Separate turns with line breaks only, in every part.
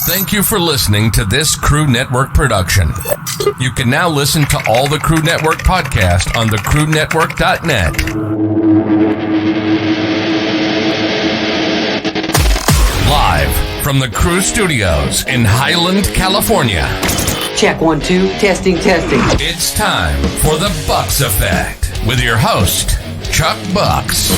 Thank you for listening to this Crew Network production. You can now listen to all the Crew Network podcasts on thecrewnetwork.net. Live from the Crew Studios in Highland, California.
Check 1 2, testing.
It's time for the Bucks Effect with your host, Chuck Bucks.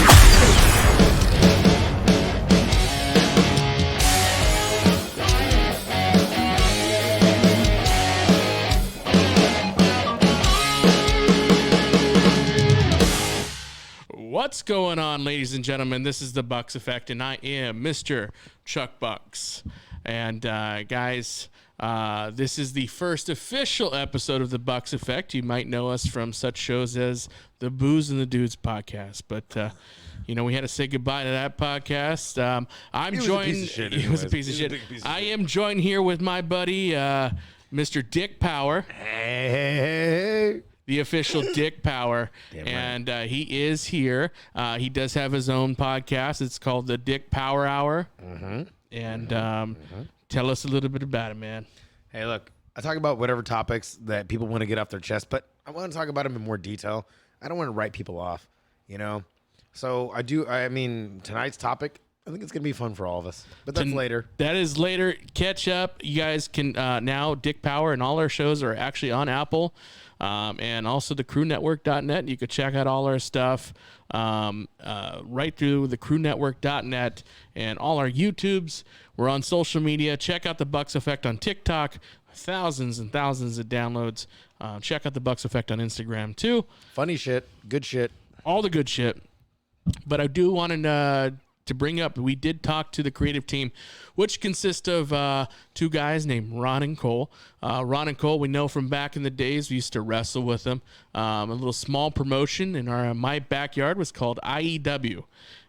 What's going on, ladies and gentlemen? This is the Bucks Effect, and I am Mr. Chuck Bucks. And guys, this is the first official episode of the Bucks Effect. You might know us from such shows as the Booze and the Dudes podcast, but we had to say goodbye to that podcast. I'm joined. It was a piece of shit. I am joined here with my buddy, Mr. Dick Power.
Hey.
The official Dick Power, and he is here. He does have his own podcast. It's called the Dick Power Hour. And tell us a little bit about it, man.
Hey, look, I talk about whatever topics that people want to get off their chest, but I want to talk about them in more detail. I don't want to write people off, So tonight's topic, I think it's going to be fun for all of us, but that's later. That
is later. Catch up. You guys can now, Dick Power and all our shows are actually on Apple. And also the crewnetwork.net. You can check out all our stuff right through the crewnetwork.net and all our YouTubes. We're on social media. Check out the Bucks Effect on TikTok. Thousands and thousands of downloads. Check out the Bucks Effect on Instagram too.
Funny shit. Good shit.
All the good shit. But I do want to bring up, we did talk to the creative team, which consists of two guys named Ron and Cole. Ron and Cole, we know from back in the days, we used to wrestle with them. A little small promotion in my backyard was called IEW.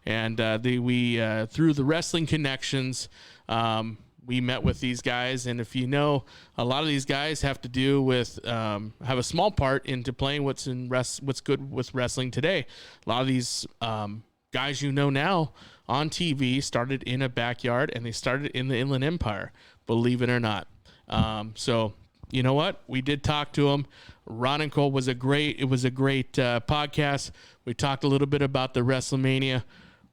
And we through the wrestling connections, we met with these guys. And if you know, a lot of these guys have to do with, have a small part into playing what's good with wrestling today. A lot of these guys now on TV started in a backyard, and they started in the Inland Empire, believe it or not. So you know what? We did talk to them. Ron and Cole was a great podcast. We talked a little bit about the Wrestlemania.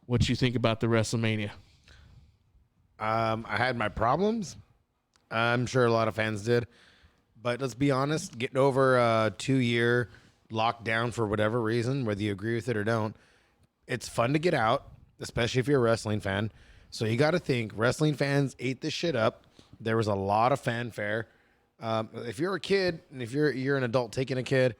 What you think about the Wrestlemania?
I had my problems. I'm sure a lot of fans did, but let's be honest, getting over a 2-year lockdown for whatever reason, whether you agree with it or don't, it's fun to get out, especially if you're a wrestling fan. So you got to think wrestling fans ate this shit up. There was a lot of fanfare. If you're a kid and if you're an adult taking a kid,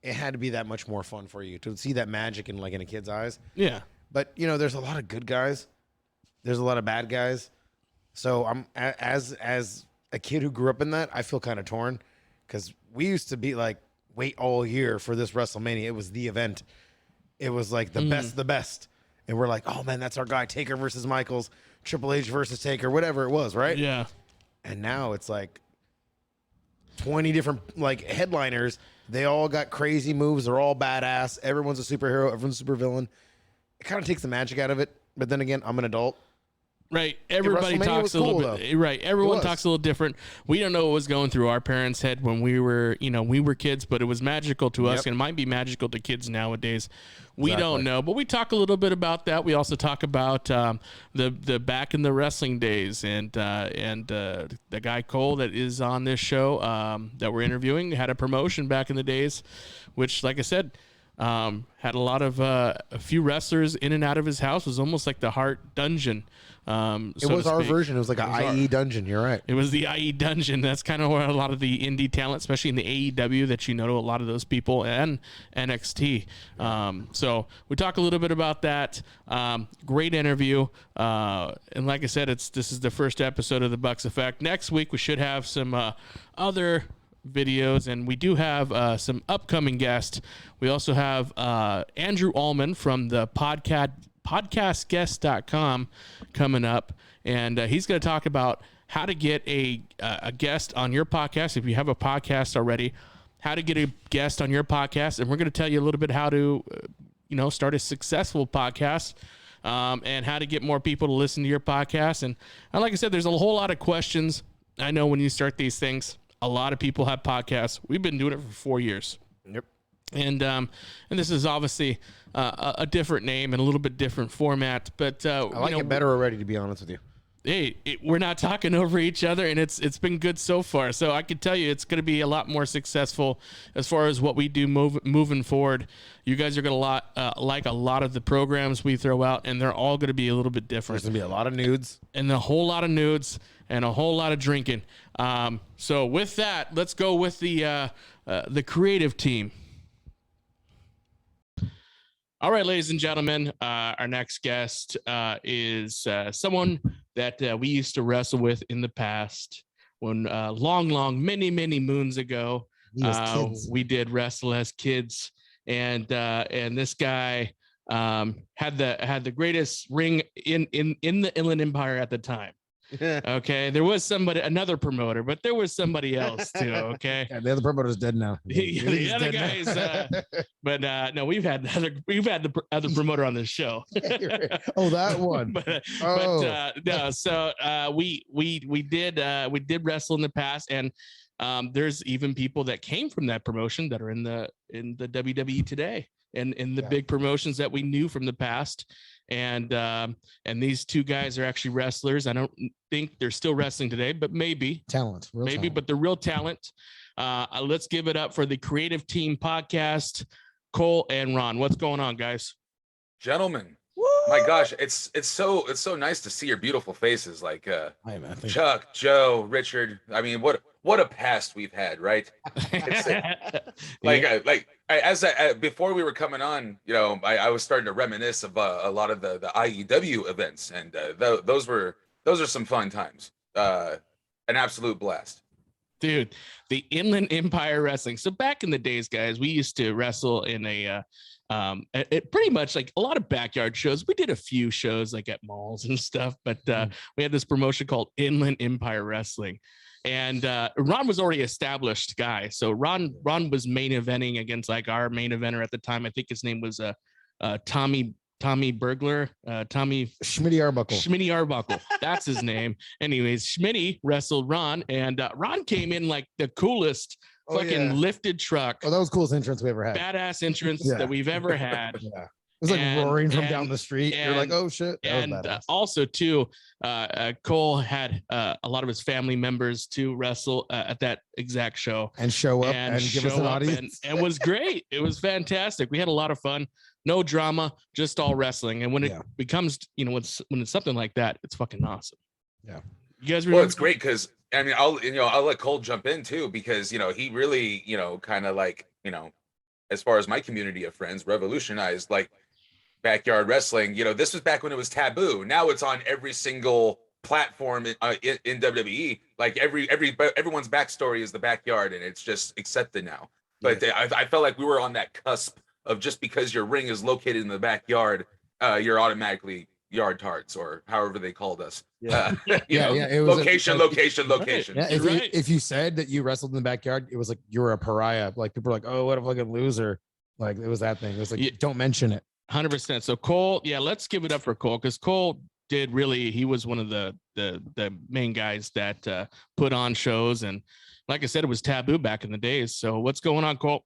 it had to be that much more fun for you to see that magic in a kid's eyes.
Yeah.
But there's a lot of good guys. There's a lot of bad guys. So I'm as a kid who grew up in that, I feel kind of torn because we used to be wait all year for this WrestleMania. It was the event. It was the best of the best. And we're like, oh, man, that's our guy. Taker versus Michaels, Triple H versus Taker, whatever it was, right?
Yeah.
And now it's 20 different headliners. They all got crazy moves. They're all badass. Everyone's a superhero. Everyone's a supervillain. It kind of takes the magic out of it. But then again, I'm an adult.
Right. Everybody talks a little bit. Right. Everyone talks a little different. We don't know what was going through our parents' head when we were kids, but it was magical to us, and it might be magical to kids nowadays. We don't know, but we talk a little bit about that. We also talk about the back in the wrestling days, and the guy Cole that is on this show that we're interviewing had a promotion back in the days, which, like I said, had a lot of a few wrestlers in and out of his house. It was almost like the Heart Dungeon.
It was our version. It was like an IE dungeon. You're right.
It was the IE dungeon. That's kind of where a lot of the indie talent, especially in the AEW, that a lot of those people, and NXT. So we talk a little bit about that. Great interview. And like I said, this is the first episode of the Bucks Effect. Next week we should have some other videos, and we do have some upcoming guests. We also have Andrew Allman from the podcastguest.com coming up, and he's going to talk about how to get a guest on your podcast. If you have a podcast already, how to get a guest on your podcast, and we're going to tell you a little bit how to start a successful podcast. and how to get more people to listen to your podcast. And like I said, there's a whole lot of questions. I know when you start these things, a lot of people have podcasts. We've been doing it for 4 years.
Yep.
And this is obviously a different name and a little bit different format, but
I like it better already, to be honest with you.
Hey, we're not talking over each other, and it's been good so far. So I can tell you it's going to be a lot more successful as far as what we do moving forward. You guys are going to like a lot of the programs we throw out, and they're all going to be a little bit different.
There's going to be a lot of nudes.
And a whole lot of nudes and a whole lot of drinking. So with that, let's go with the creative team. All right, ladies and gentlemen, our next guest is someone that we used to wrestle with in the past when many moons ago, we did wrestle as kids. And this guy had the greatest ring in the Inland Empire at the time. Okay, there was another promoter, but there was somebody else too. Okay,
yeah, the other promoter's dead now.
The other guys, but no, we've had the other promoter on this show.
Oh, that one.
No, so we did wrestle in the past, and there's even people that came from that promotion that are in the WWE today, and in the big promotions that we knew from the past. And these two guys are actually wrestlers. I don't think they're still wrestling today, but maybe
talent,
but they're real talent. Let's give it up for the Creative Team Podcast, Cole and Ron. What's going on, guys?
Gentlemen, my gosh, it's so nice to see your beautiful faces, like Chuck, Joe, Richard. I mean, what a past we've had, right? Before we were coming on, I was starting to reminisce of a lot of the IEW events, and those are some fun times. An absolute blast.
Dude, the Inland Empire Wrestling. So back in the days, guys, we used to wrestle in it pretty much like a lot of backyard shows. We did a few shows like at malls and stuff, but we had this promotion called Inland Empire Wrestling. And Ron was already established guy. So Ron was main eventing against like our main eventer at the time. I think his name was Tommy Burglar,
Schmitty
Arbuckle. That's his name. Anyways, Schmitty wrestled Ron, and Ron came in like the coolest lifted truck.
Oh, that was the coolest entrance we ever had.
Badass entrance that we've ever had.
Yeah. It was like roaring from down the street. You're like, oh shit.
Also too, Cole had a lot of his family members to wrestle at that exact show
and show up and give us an audience.
And was great. It was fantastic. We had a lot of fun. No drama, just all wrestling. And when it becomes, when it's something like that, it's fucking awesome.
Yeah.
You guys remember?
Well, it's great because I mean, I'll let Cole jump in too, because he really kind of like as far as my community of friends, revolutionized like backyard wrestling. This was back when it was taboo. Now it's on every single platform in WWE. Like everyone's backstory is the backyard, and it's just accepted now. But I felt like we were on that cusp of, just because your ring is located in the backyard, you're automatically yard tards, or however they called us. It was location.
Yeah, if you said that you wrestled in the backyard, it was like you were a pariah. Like people were like, oh, what a fucking loser. Like it was that thing. It was like, don't mention it.
100%. So Cole, let's give it up for Cole, because Cole he was one of the main guys that put on shows, and like I said, it was taboo back in the days. So what's going on, Cole?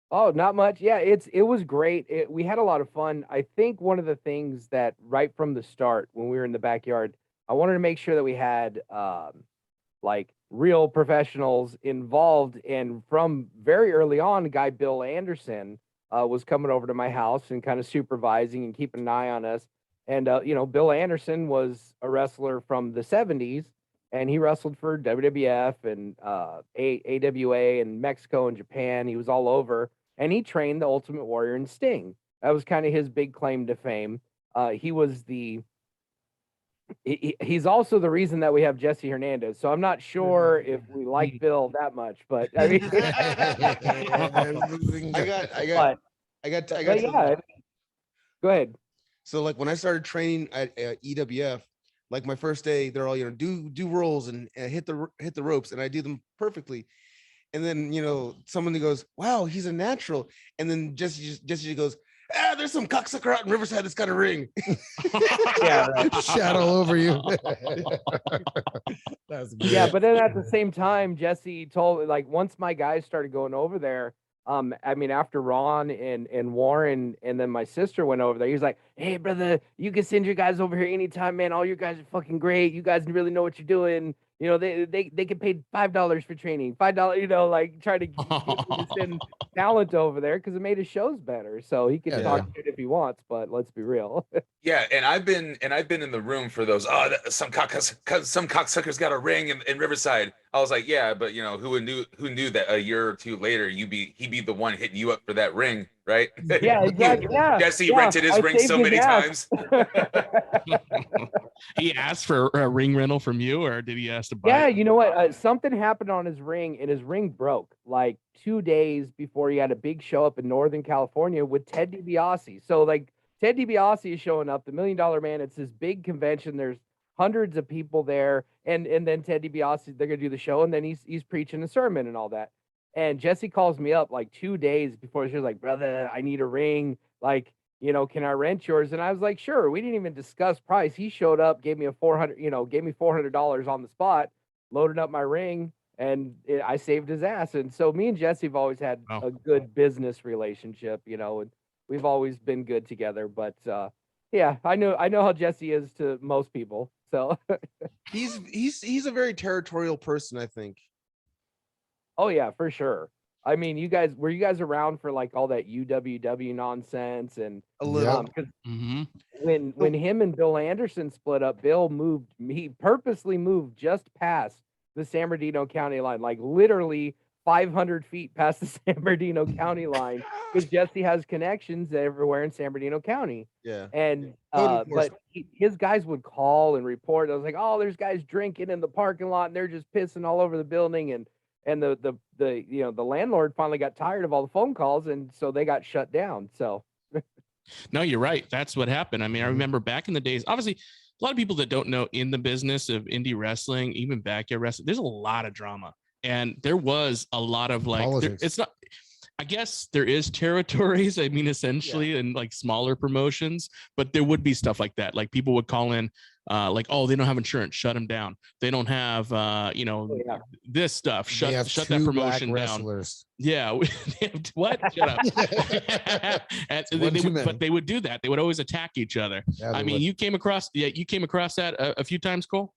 Oh, not much. Yeah, it was great. We had a lot of fun. I think one of the things that right from the start, when we were in the backyard, I wanted to make sure that we had like real professionals involved. And from very early on, a guy, Bill Anderson, was coming over to my house and kind of supervising and keeping an eye on us. And, Bill Anderson was a wrestler from the 70s, and he wrestled for WWF and AWA and Mexico and Japan. He was all over, and he trained the Ultimate Warrior and Sting. That was kind of his big claim to fame. He's also the reason that we have Jesse Hernandez. So I'm not sure if we like Bill that much, but I mean, go ahead.
So like when I started training at EWF, like my first day, they're all, do rolls and hit the ropes, and I do them perfectly. And then, someone goes, wow, he's a natural. And then Jesse goes, there's some cocksucker out in Riverside that's got a ring.
Yeah, right.
Shat all over you. That's great.
Yeah, but then at the same time, Jesse told like once my guys started going over there, I mean after Ron and Warren and then my sister went over there, he was like, "Hey brother, you can send your guys over here anytime, man. All your guys are fucking great. You guys really know what you're doing. You know, they can pay $5 for training, $5, you know, like try to get me to send talent over there because it made his shows better. So he can talk shit if he wants, but let's be real.
Yeah, and I've been in the room for those. Oh, some cocksuckers got a ring in Riverside. I was like, yeah, but you know, who knew that a year or two later he'd be the one hitting you up for that ring, right?
Yeah, exactly. Yeah,
Jesse rented his ring so many times.
He asked for a ring rental from you, or did he ask to buy?
Yeah,
it?
you know what? Something happened on his ring, and his ring broke like 2 days before he had a big show up in Northern California with Ted DiBiase. So like Ted DiBiase is showing up, the $1 Million Man. It's this big convention. There's hundreds of people there, and then Ted DiBiase, they're gonna do the show, and then he's preaching a sermon and all that. And Jesse calls me up like 2 days before. She was like, "Brother, I need a ring. Like, you know, can I rent yours?" And I was like, "Sure." We didn't even discuss price. He showed up, gave me $400 on the spot, loaded up my ring, and I saved his ass. And so me and Jesse have always had a good business relationship, you know, and we've always been good together. But yeah, I know how Jesse is to most people. So
he's a very territorial person, I think.
oh yeah, for sure. I mean, were you guys around for like all that UWW nonsense and
A little.
'cause when him and Bill Anderson split up, he purposely moved just past the San Bernardino County line, like literally 500 feet past the San Bernardino County line, because Jesse has connections everywhere in San Bernardino County.
Yeah.
And
But
his guys would call and report. I was like, "Oh, there's guys drinking in the parking lot and they're just pissing all over the building." And the landlord finally got tired of all the phone calls, and so they got shut down. So
No, you're right. That's what happened. I mean, I remember back in the days, obviously, a lot of people that don't know in the business of indie wrestling, even backyard wrestling, there's a lot of drama. And there was a lot of like, it's not, I guess there is territories, I mean, essentially, in like smaller promotions, but there would be stuff like that. Like people would call in, like, "Oh, they don't have insurance, shut them down. They don't have, this stuff, shut that promotion down." Yeah. What? Shut up. But they would do that. They would always attack each other. Yeah, I mean, you came across that a few times, Cole?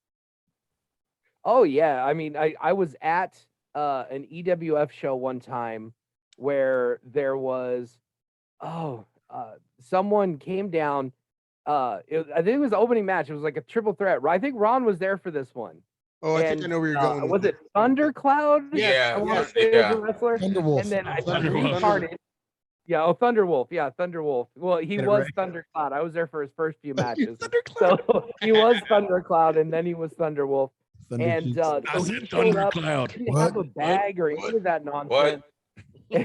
Oh yeah. I mean, I was at an EWF show one time where there was someone came down. I think it was the opening match. It was like a triple threat. I think Ron was there for this one.
Oh, I think I know where you're going.
Was it Thundercloud?
Yeah.
The wrestler.
Thunderwolf.
And then I reincarnated. Yeah, Thunderwolf. Yeah, Thunderwolf. Well, he was Thundercloud. I was there for his first few matches. So he was Thundercloud, and then he was Thunderwolf. And so he showed up. He didn't have a bag or any of that nonsense.
What?
You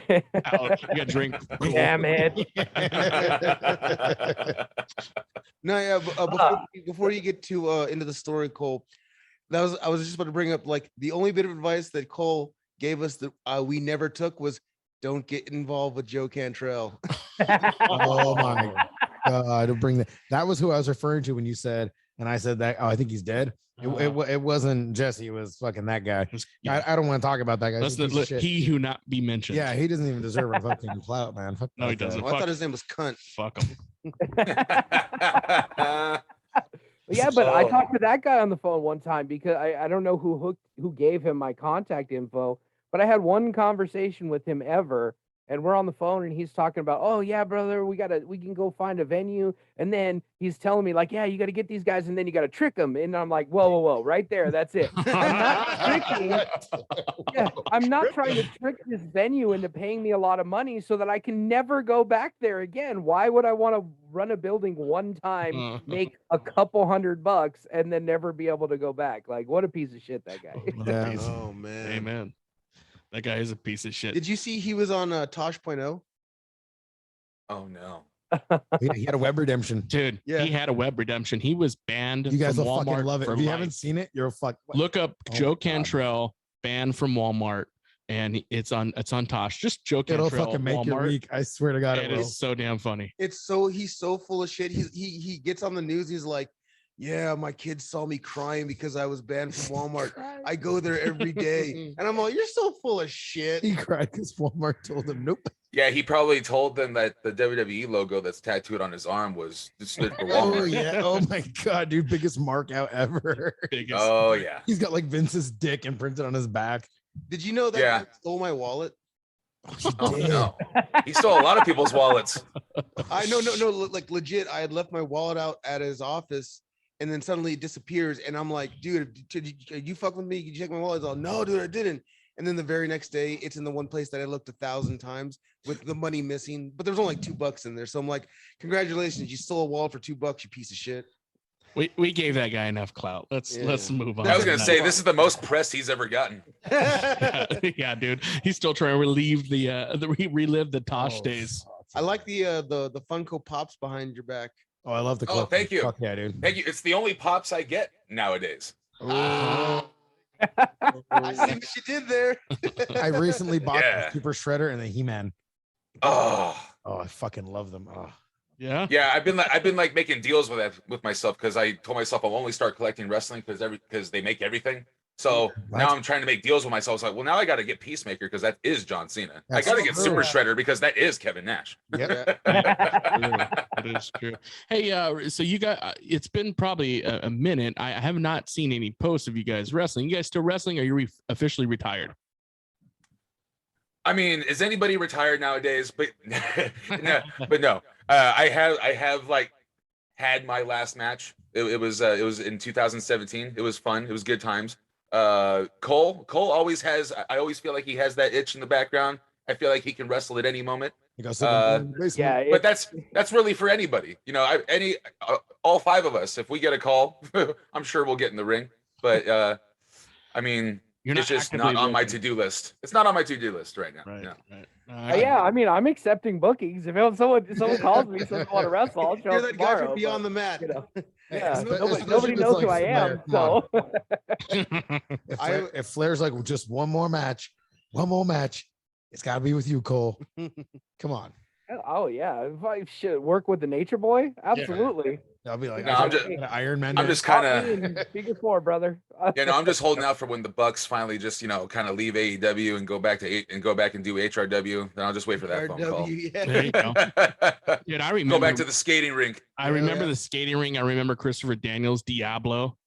got drink.
Damn it.
No, yeah. Before you get to into the story, Cole, I was just about to bring up like the only bit of advice that Cole gave us that we never took was don't get involved with Joe Cantrell.
Oh my God! Bring that. That was who I was referring to when you said, and I said that. Oh, I think he's dead. It wasn't Jesse. It was fucking that guy. I don't want to talk about that guy.
He who not be mentioned.
Yeah, he doesn't even deserve a fucking clout, man. Fuck
no, he doesn't.
I thought his name was Cunt.
Fuck him.
Yeah, but I talked to that guy on the phone one time because I don't know who gave him my contact info, but I had one conversation with him ever, and we're on the phone and he's talking about, "Oh yeah, brother, we can go find a venue." And then he's telling me like, "Yeah, you got to get these guys and then you got to trick them." And I'm like, whoa, right there. That's it. I'm not tricking. Yeah, I'm not trying to trick this venue into paying me a lot of money so that I can never go back there again. Why would I want to run a building one time, make a couple $100 and then never be able to go back? Like, what a piece of shit that guy.
Yeah.
Oh man.
Amen. That guy is a piece of shit.
Did you see he was on Tosh.0?
Oh no.
He had a web redemption.
Dude, he had a web redemption. He was banned.
You guys
from
will
Walmart
fucking love it. If you haven't seen it, you're a fuck.
Look up Joe Cantrell banned from Walmart and it's on Tosh. Just joking.
It'll fucking make your week. I swear to God,
It is so damn funny.
He's so full of shit. He gets on the news. He's like, yeah, my kids saw me crying because I was banned from Walmart. I go there every day. And I'm like, you're so full of shit.
He cried because Walmart told him nope.
Yeah, he probably told them that the WWE logo that's tattooed on his arm stood for Walmart.
Oh yeah. Oh my God, dude. Biggest mark out ever.
Oh yeah.
He's got like Vince's dick imprinted on his back.
Did you know that guy stole my wallet?
Oh no. He stole a lot of people's wallets.
I know, no, like legit. I had left my wallet out at his office, and then suddenly it disappears. And I'm like, dude, did you fuck with me? Did you check my wallet? He's all, no, dude, I didn't. And then the very next day, it's in the one place that I looked 1,000 times with the money missing, but there's only like $2 in there. So I'm like, congratulations, you stole a wallet for $2, you piece of shit.
We gave that guy enough clout. Let's move on.
I was gonna say this is the most press he's ever gotten.
Yeah, dude. He's still trying to relive the Tosh days.
I like the Funko Pops behind your back.
Oh, I love the
Oh, thank you.
Fuck yeah, dude.
Thank you. It's the only pops I get nowadays.
I see what you did there.
I recently bought the Super Shredder and the He-Man.
Oh,
I fucking love them. Oh.
Yeah, I've been like making deals with myself because I told myself I'll only start collecting wrestling because they make everything. So now I'm trying to make deals with myself. It's like, well, now I got to get Peacemaker because that is John Cena. I got to get Super Shredder because that is Kevin Nash.
Yep.
That is true. Hey, so you got it's been probably a minute. I have not seen any posts of you guys wrestling. You guys still wrestling? Or are you officially retired?
I mean, is anybody retired nowadays? But no. I have like had my last match. It was in 2017. It was fun. It was good times. Cole always has. I always feel like he has that itch in the background. I feel like he can wrestle at any moment. But that's really for anybody. You know, all five of us. If we get a call, I'm sure we'll get in the ring. But I mean. It's just not on my to-do list. It's not on my to-do list right now.
Right.
No.
Right.
Yeah, I mean, I'm accepting bookings. If someone calls me, someone want to wrestle, I'll show
You're
up
that
tomorrow.
guy from Beyond the Mat.
You know,
Yeah,
nobody knows who I am. So
if Flair's like, well, just one more match, it's got to be with you, Cole. Come on.
Oh yeah, if I should work with the Nature Boy, absolutely.
I'll be like,
No, I'm just
Iron Man.
I'm just kind of
Figure 4, brother.
I'm just holding out for when the Bucks finally just kind of leave AEW and go back and do HRW. Then I'll just wait for that phone call.
There you go. Dude, I remember.
Go back to the skating rink.
I remember the skating ring. I remember Christopher Daniels Diablo.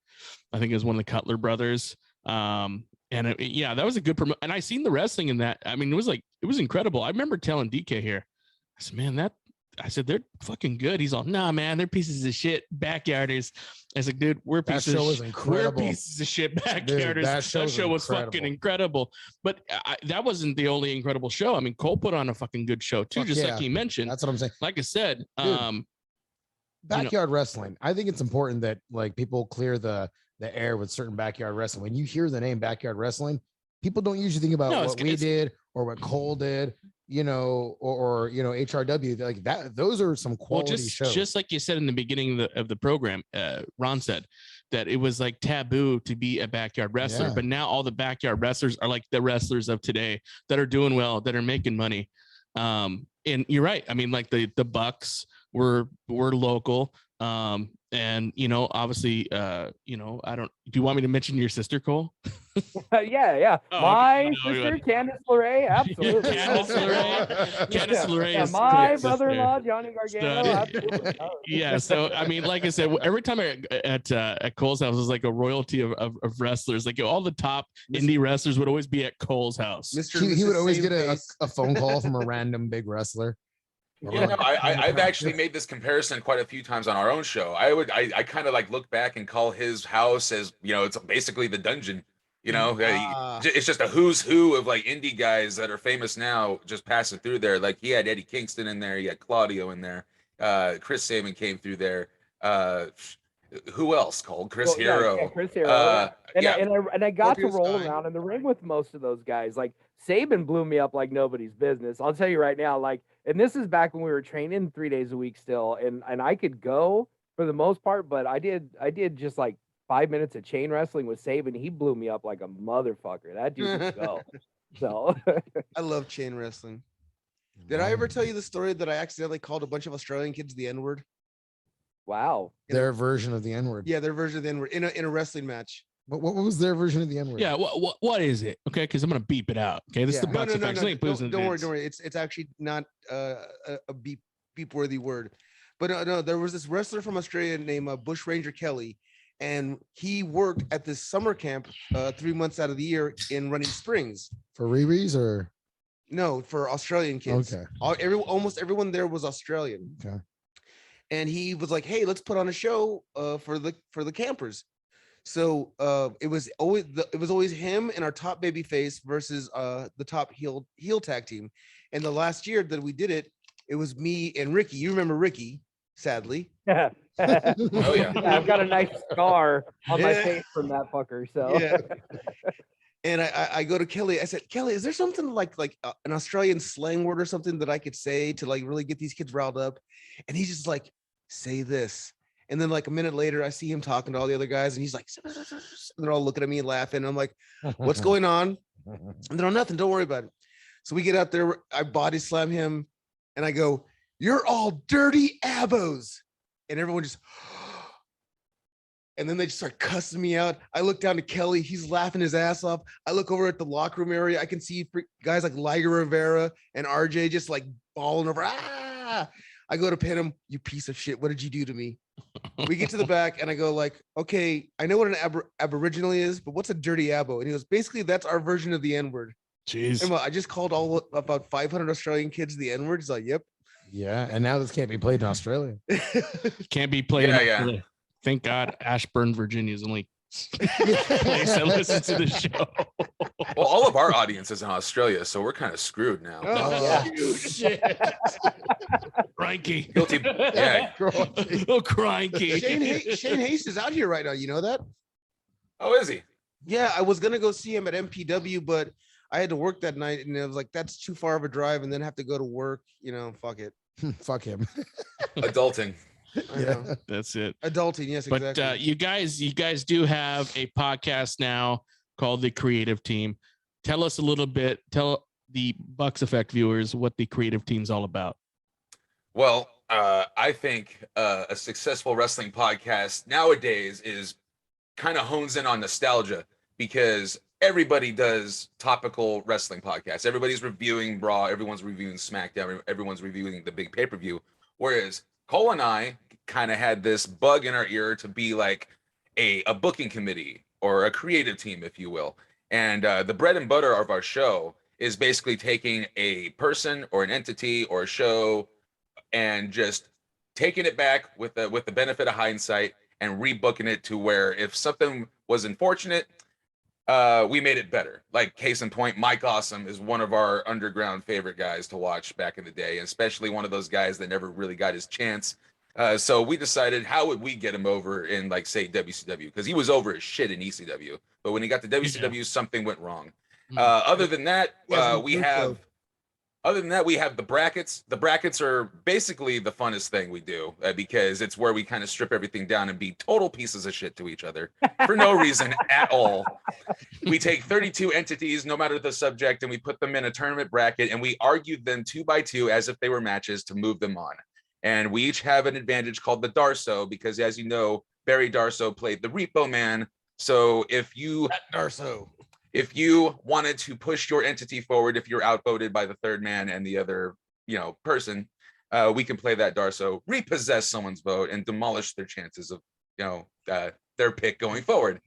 I think it was one of the Cutler brothers. And that was a good promo. And I seen the wrestling in that. I mean, it was incredible. I remember telling DK here. I said, man, they're fucking good. He's all, nah, man, they're pieces of shit backyarders. I was like, dude, we're pieces of shit backyarders. Dude, that show was fucking incredible. But that wasn't the only incredible show. I mean, Cole put on a fucking good show too, like he mentioned.
That's what I'm saying.
Like I said,
backyard wrestling. I think it's important that like people clear the air with certain backyard wrestling. When you hear the name backyard wrestling, people don't usually think about what we did or what Cole did. Or HRW, like that. Those are some quality shows.
Just like you said in the beginning of the program, Ron said that it was like taboo to be a backyard wrestler, but now all the backyard wrestlers are like the wrestlers of today that are doing well, that are making money. And you're right. I mean, like the Bucks were local. And obviously, do you want me to mention your sister, Cole?
Yeah.
Oh,
my sister, Candice LeRae, absolutely.
Candice LeRae is
my brother-in-law, Johnny Gargano, absolutely.
Yeah, so I mean, like I said, every time at Cole's house was like a royalty of wrestlers. Like all the top indie wrestlers would always be at Cole's house.
He would always get a phone call from a random big wrestler.
I've actually made this comparison quite a few times on our own show. I kind of like look back and call his house as it's basically the dungeon. It's just a who's who of like indie guys that are famous now, just passing through there. Like he had Eddie Kingston in there, he had Claudio in there, Chris Sabin came through there. Who else? Called Chris Hero.
Chris Hero. And I got to roll around in the ring with most of those guys. Like Sabin blew me up like nobody's business. I'll tell you right now, and this is back when we were training 3 days a week still, and I could go for the most part, but I did just like 5 minutes of chain wrestling with Sabin. He blew me up like a motherfucker. That dude could go. So
I love chain wrestling. Did I ever tell you the story that I accidentally called a bunch of Australian kids the N-word?
wow.
Their version of the N-word.
Yeah, their version of the N-word in a wrestling match.
What was their version of the N-word?
Yeah, what is it? Okay, because I'm gonna beep it out. Okay, this is the Bucks effect.
Don't worry. It's actually not a beep worthy word. But no, there was this wrestler from Australia named Bush Ranger Kelly, and he worked at this summer camp 3 months out of the year in Running Springs.
For Riri's or
no, for Australian kids.
Okay.
Almost everyone there was Australian.
Okay.
And he was like, "Hey, let's put on a show for the campers." So it was always him and our top baby face versus the top heel tag team. And the last year that we did it, it was me and Ricky. You remember Ricky, sadly.
Yeah.
Oh yeah.
I've got a nice scar on my face from that fucker. So
Yeah. And I go to Kelly. I said, Kelly, is there something like an Australian slang word or something that I could say to like really get these kids riled up? And he's just like, say this. And then like a minute later, I see him talking to all the other guys, and he's like, and they're all looking at me and laughing. I'm like, what's going on? And they're all nothing. Don't worry about it. So we get out there. I body slam him, and I go, "You're all dirty abos," and everyone just. And then they just start cussing me out. I look down to Kelly. He's laughing his ass off. I look over at the locker room area. I can see guys like Liger Rivera and RJ just like falling over. Ah! I go to pin him. You piece of shit. What did you do to me? We get to the back and I go like, okay, I know what an aboriginally is, but what's a dirty abo? And he goes, basically, that's our version of the N-word.
Jeez.
And I just called about 500 Australian kids the N-word. He's like, yep.
Yeah, and now this can't be played in Australia.
Can't be played.
Yeah.
Thank God Ashburn, Virginia is only place that listens to the show.
Well, all of our audience is in Australia, so we're kind of screwed now.
Oh,
Shit. Cranky.
Guilty. Yeah.
Oh, cranky.
Shane Hayes is out here right now. You know that?
Oh, is he?
Yeah, I was gonna go see him at MPW, but I had to work that night, and it was like that's too far of a drive, and then have to go to work. You know, fuck it.
Fuck him.
Adulting.
Yeah,
That's it.
adulting. Yes, exactly.
But you guys do have a podcast now called The Creative Team. Tell us a little bit. Tell the Bucks Effect viewers what The Creative Team's all about.
Well, I think a successful wrestling podcast nowadays is kind of hones in on nostalgia, because everybody does topical wrestling podcasts. Everybody's reviewing Raw, everyone's reviewing SmackDown, everyone's reviewing the big pay-per-view. Whereas Cole and I kind of had this bug in our ear to be like a booking committee or a creative team, if you will. And the bread and butter of our show is basically taking a person or an entity or a show and just taking it back with the benefit of hindsight and rebooking it to where if something was unfortunate, we made it better. Like case in point, Mike Awesome is one of our underground favorite guys to watch back in the day, and especially one of those guys that never really got his chance. So we decided, how would we get him over in, like, say, WCW? Because he was over as shit in ECW, but when he got to WCW, something went wrong. Other than that, we have the brackets. The brackets are basically the funnest thing we do, because it's where we kind of strip everything down and be total pieces of shit to each other for no reason at all. We take 32 entities, no matter the subject, and we put them in a tournament bracket, and we argued them 2 by 2 as if they were matches to move them on. And we each have an advantage called the Darso, because, as you know, Barry Darso played the Repo Man. So if you wanted to push your entity forward, if you're outvoted by the third man and the other, person, we can play that Darso, repossess someone's vote, and demolish their chances of, their pick going forward.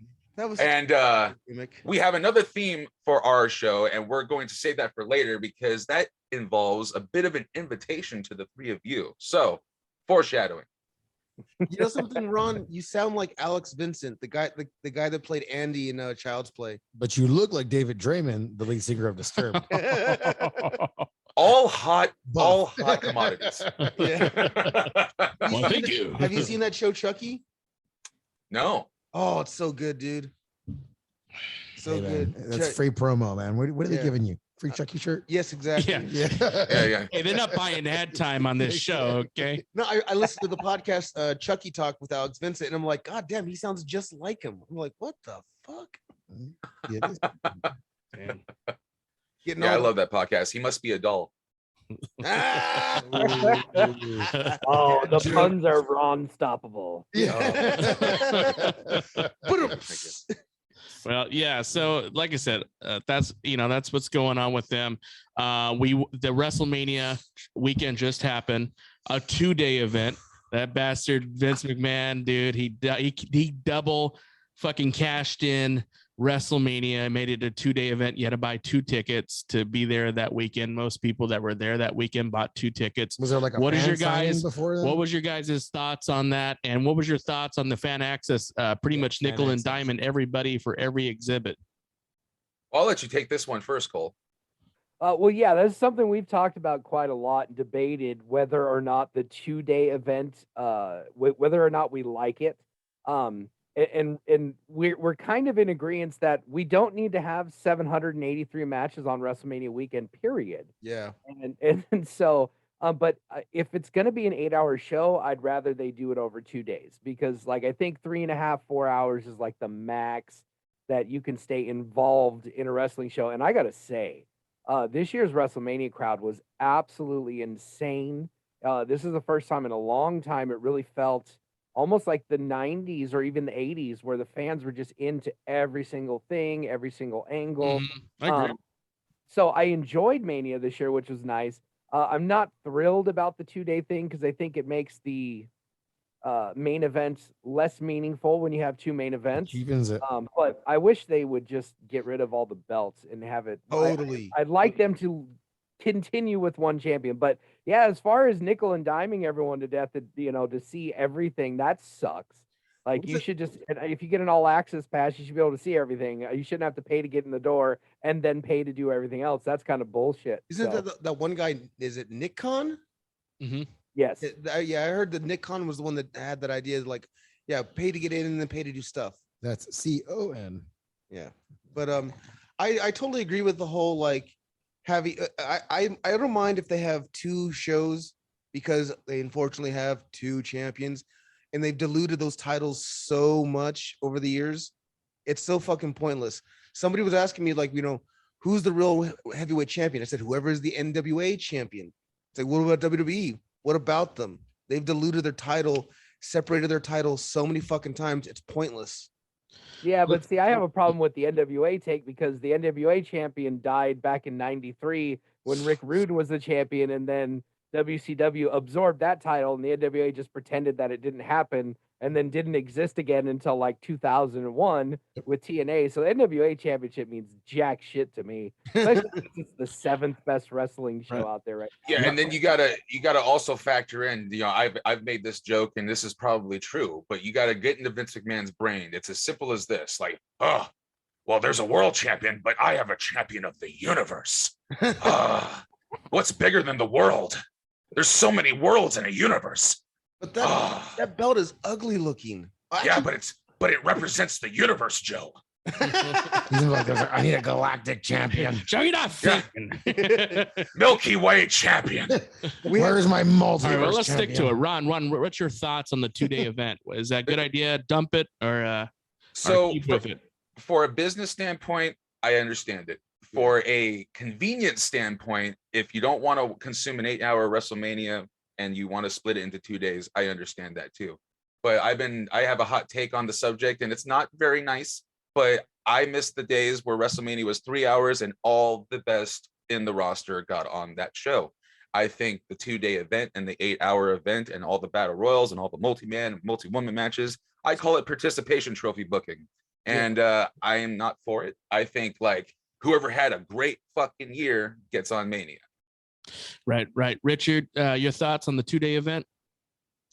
We have another theme for our show, and we're going to save that for later, because that involves a bit of an invitation to the three of you. So, foreshadowing.
You know something, Ron? You sound like Alex Vincent, the guy that played Andy in Child's Play.
But you look like David Draymond, the lead singer of Disturbed.
all hot commodities.
Yeah.
Well, thank you.
Have you seen that show, Chucky?
No.
Oh, it's so good, dude. So
Hey,
good.
That's free promo, man. What are they giving you? Free Chucky shirt?
Yes, exactly.
Yeah.
Yeah.
Hey, they're not buying ad time on this show, okay?
No, I listened to the podcast Chucky Talk with Alex Vincent, and I'm like, God damn, he sounds just like him. I'm like, what the fuck?
Yeah.
Man.
Getting
Yeah, I
all
love that podcast. He must be a doll.
Ah!
Oh, the puns are unstoppable.
Well, yeah. So, like I said, that's what's going on with them. The WrestleMania weekend just happened, a 2-day event. That bastard Vince McMahon, dude, he double fucking cashed in WrestleMania, made it a 2-day event. You had to buy 2 tickets to be there that weekend. Most people that were there that weekend bought 2 tickets.
Was there like a
what is
fan
your
signing
guys
before then?
What was your guys' thoughts on that? And what was your thoughts on the fan access? Pretty much nickel and dime everybody for every exhibit.
I'll let you take this one first, Cole.
Well, yeah, that's something we've talked about quite a lot and debated whether or not the 2-day event, whether or not we like it. And we're kind of in agreement that we don't need to have 783 matches on WrestleMania weekend, period.
Yeah.
And so, but if it's going to be an 8-hour show, I'd rather they do it over 2 days, because like, I think 3.5, 4 hours is like the max that you can stay involved in a wrestling show. And I got to say, this year's WrestleMania crowd was absolutely insane. This is the first time in a long time it really felt almost like the 90s or even the 80s, where the fans were just into every single thing, every single angle.
I agree.
So I enjoyed Mania this year, which was nice. I'm not thrilled about the 2-day thing, because I think it makes the main event less meaningful when you have 2 main events.
Evens it.
But I wish they would just get rid of all the belts and have it.
Totally.
I'd like them to continue with one champion. But yeah, as far as nickel and diming everyone to death, to see everything, that sucks. Like, you should just, if you get an all access pass, you should be able to see everything. You shouldn't have to pay to get in the door and then pay to do everything else. That's kind of bullshit.
Isn't that one guy? Is it Nick Khan?
Mm-hmm.
Yes.
Yeah, I heard that Nick Khan was the one that had that idea. Like, yeah, pay to get in and then pay to do stuff.
That's CON.
Yeah, but I totally agree with the whole like having. I don't mind if they have 2 shows, because they unfortunately have 2 champions, and they've diluted those titles so much over the years. It's so fucking pointless. Somebody was asking me, like, who's the real heavyweight champion? I said, whoever is the NWA champion. It's like, what about WWE? What about them? They've diluted their title, separated their title so many fucking times. It's pointless.
Yeah, but see, I have a problem with the NWA take, because the NWA champion died back in '93 when Rick Rude was the champion, and then WCW absorbed that title, and the NWA just pretended that it didn't happen, and then didn't exist again until like 2001 with TNA. So the NWA championship means jack shit to me, especially since it's the 7th best wrestling show out there right now.
Yeah, and then you gotta also factor in, I've made this joke, and this is probably true, but you gotta get into Vince McMahon's brain. It's as simple as this: like, well, there's a world champion, but I have a champion of the universe. What's bigger than the world? There's so many worlds in a universe.
But that belt is ugly looking.
Yeah, but it represents the universe, Joe.
He's like, I need a galactic champion.
Joe, you're not thinking.
Milky Way champion.
Where's my multiverse?
All right, well, let's
champion?
stick to it. Ron, what's your thoughts on the 2-day event? Is that a good idea? Dump it or keep with it?
For a business standpoint, I understand it. For a convenience standpoint, if you don't want to consume an 8-hour WrestleMania and you want to split it into 2 days, I understand that too. But I have a hot take on the subject, and it's not very nice, but I miss the days where WrestleMania was 3 hours and all the best in the roster got on that show. I think the 2-day event and the 8-hour event and all the battle royals and all the multi-man and multi-woman matches, I call it participation trophy booking. And I am not for it. I think like whoever had a great fucking year gets on Mania.
Right. Richard, your thoughts on the 2-day event?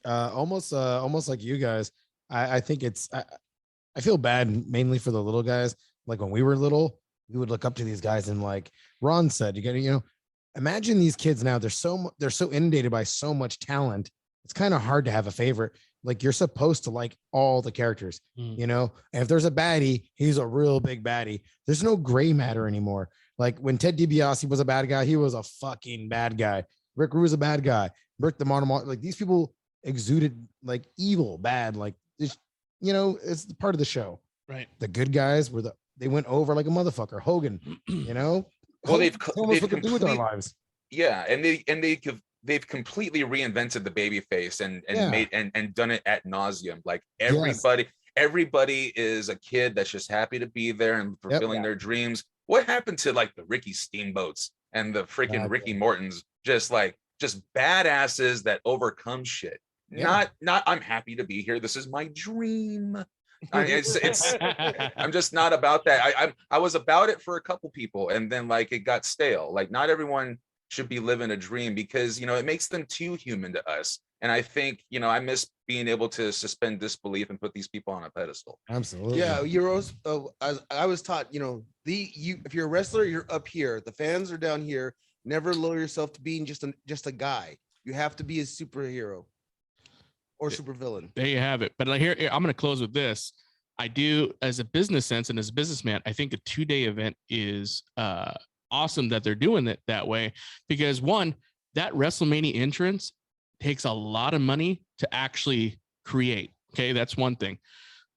Almost like you guys. I think I feel bad mainly for the little guys. Like when we were little, we would look up to these guys, and like Ron said, you gotta, imagine these kids now. They're so inundated by so much talent. It's kind of hard to have a favorite. Like you're supposed to like all the characters, and if there's a baddie, he's a real big baddie. There's no gray matter anymore. Like when Ted DiBiase was a bad guy, he was a fucking bad guy. Rick Rude was a bad guy. Rick the Monomoth, like these people exuded like evil, bad, like it's it's part of the show.
Right.
The good guys they went over like a motherfucker. Hogan,
Well,
Tell us what to do with our lives.
Yeah, and they've completely reinvented the baby face and made and done it ad nauseum. Like everybody is a kid that's just happy to be there and fulfilling their dreams. What happened to like the Ricky Steamboats and the freaking Ricky Mortons? Just badasses that overcome shit. Not I'm happy to be here. This is my dream. I'm just not about that. I was about it for a couple people, and then like it got stale. Like not everyone should be living a dream, because it makes them too human to us. And I think I miss being able to suspend disbelief and put these people on a pedestal.
Absolutely.
Yeah, Euros. I was taught, if you're a wrestler, you're up here. The fans are down here. Never lower yourself to being just a guy. You have to be a superhero or supervillain.
There you have it. But here I'm going to close with this. I do, as a business sense and as a businessman, I think a 2-day event is awesome that they're doing it that way, because one, that Wrestlemania entrance takes a lot of money to actually create. Okay, that's one thing.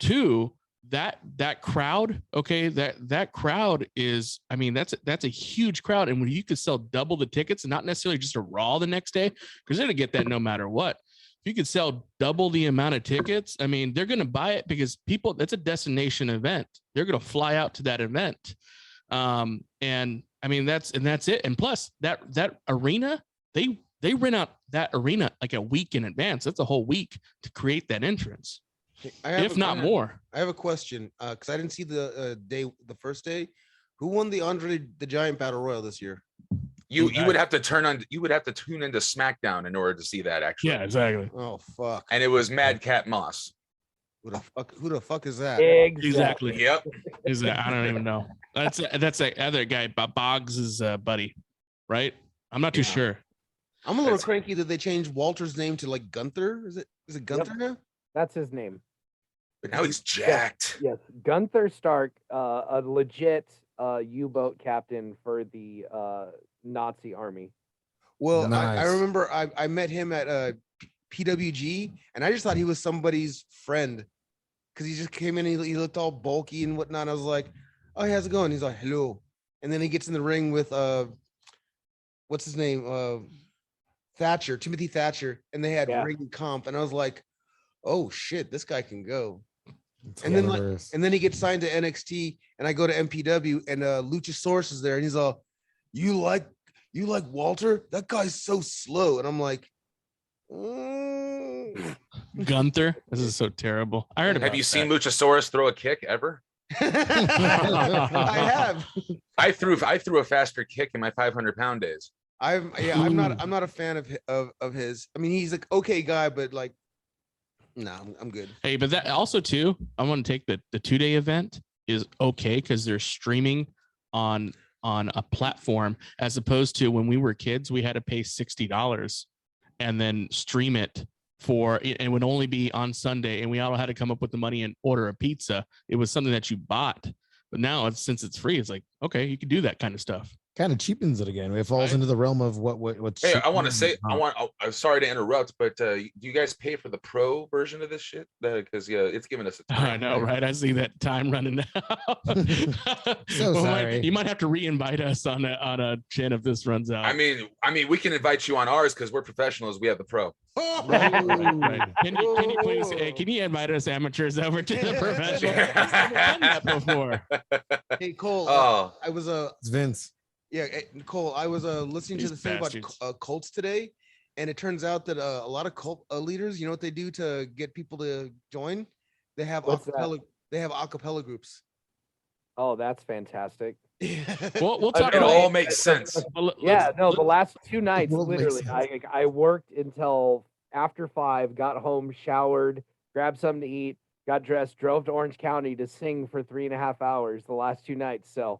Two, that crowd, okay, that crowd is, that's a huge crowd, and when you could sell double the tickets, and not necessarily just a Raw the next day, because they're gonna get that no matter what. If you could sell double the amount of tickets, they're gonna buy it, because people, that's a destination event. They're gonna fly out to that event, and that's it. And plus, that arena, they rent out that arena like a week in advance. That's a whole week to create that entrance, if not more.
I have a question, because I didn't see the first day. Who won the Andre the Giant Battle Royal this year?
You would have to tune into SmackDown in order to see that, actually.
Yeah, exactly.
Oh fuck!
And it was Madcap Moss.
Who the fuck is that?
Exactly.
Yep.
Is that? I don't even know. That's that other guy, Boggs' buddy, right? I'm not too sure.
I'm a little cranky that they changed Walter's name to like Gunther. Is it Gunther now?
That's his name.
But now he's jacked.
Yes. Gunther Stark, a legit U-boat captain for the Nazi army.
Well,
Nice.
I remember I met him at PWG, and I just thought he was somebody's friend, because he just came in, he looked all bulky and whatnot. I was like, oh, how's it going? He's like, hello. And then he gets in the ring with what's his name? Timothy Thatcher, and they had ring comp, and I was like, oh shit, this guy can go. And then he gets signed to NXT, and I go to MPW, and Luchasaurus is there, and he's all, you like Walter? That guy's so slow. And I'm like,
Gunther, this is so terrible. I heard about
Have you seen Luchasaurus throw a kick ever?
I have.
I threw a faster kick in my 500-pound days.
I'm not a fan of his. He's like okay guy, but like, no, I'm good.
Hey, but that also too, I want to take the 2-day event is okay, because they're streaming on a platform, as opposed to when we were kids, we had to pay $60 and then stream it and it would only be on Sunday, and we all had to come up with the money and order a pizza. It was something that you bought, but now since it's free, it's like, okay, you can do that kind of stuff.
Kind of cheapens it again. It falls into the realm of what's.
Hey, I want to say, I'm sorry to interrupt, but do you guys pay for the pro version of this shit? Because it's giving us a time.
I know, right? I see that time running out.
So sorry.
You might have to re-invite us on a chin if this runs out.
I mean, we can invite you on ours because we're professionals. We have the pro.
Right. Can you please? Can you invite us amateurs over to the professional? I've never done that before.
Hey Cole, I was
It's Vince.
Yeah, Cole, I was listening to the thing about cults today, and it turns out that a lot of cult leaders, you know what they do to get people to join? They have acapella groups.
Oh, that's fantastic.
We'll talk.
It all makes sense.
The last 2 nights, literally, I worked until after 5, got home, showered, grabbed something to eat, got dressed, drove to Orange County to sing for 3.5 hours the last 2 nights. So.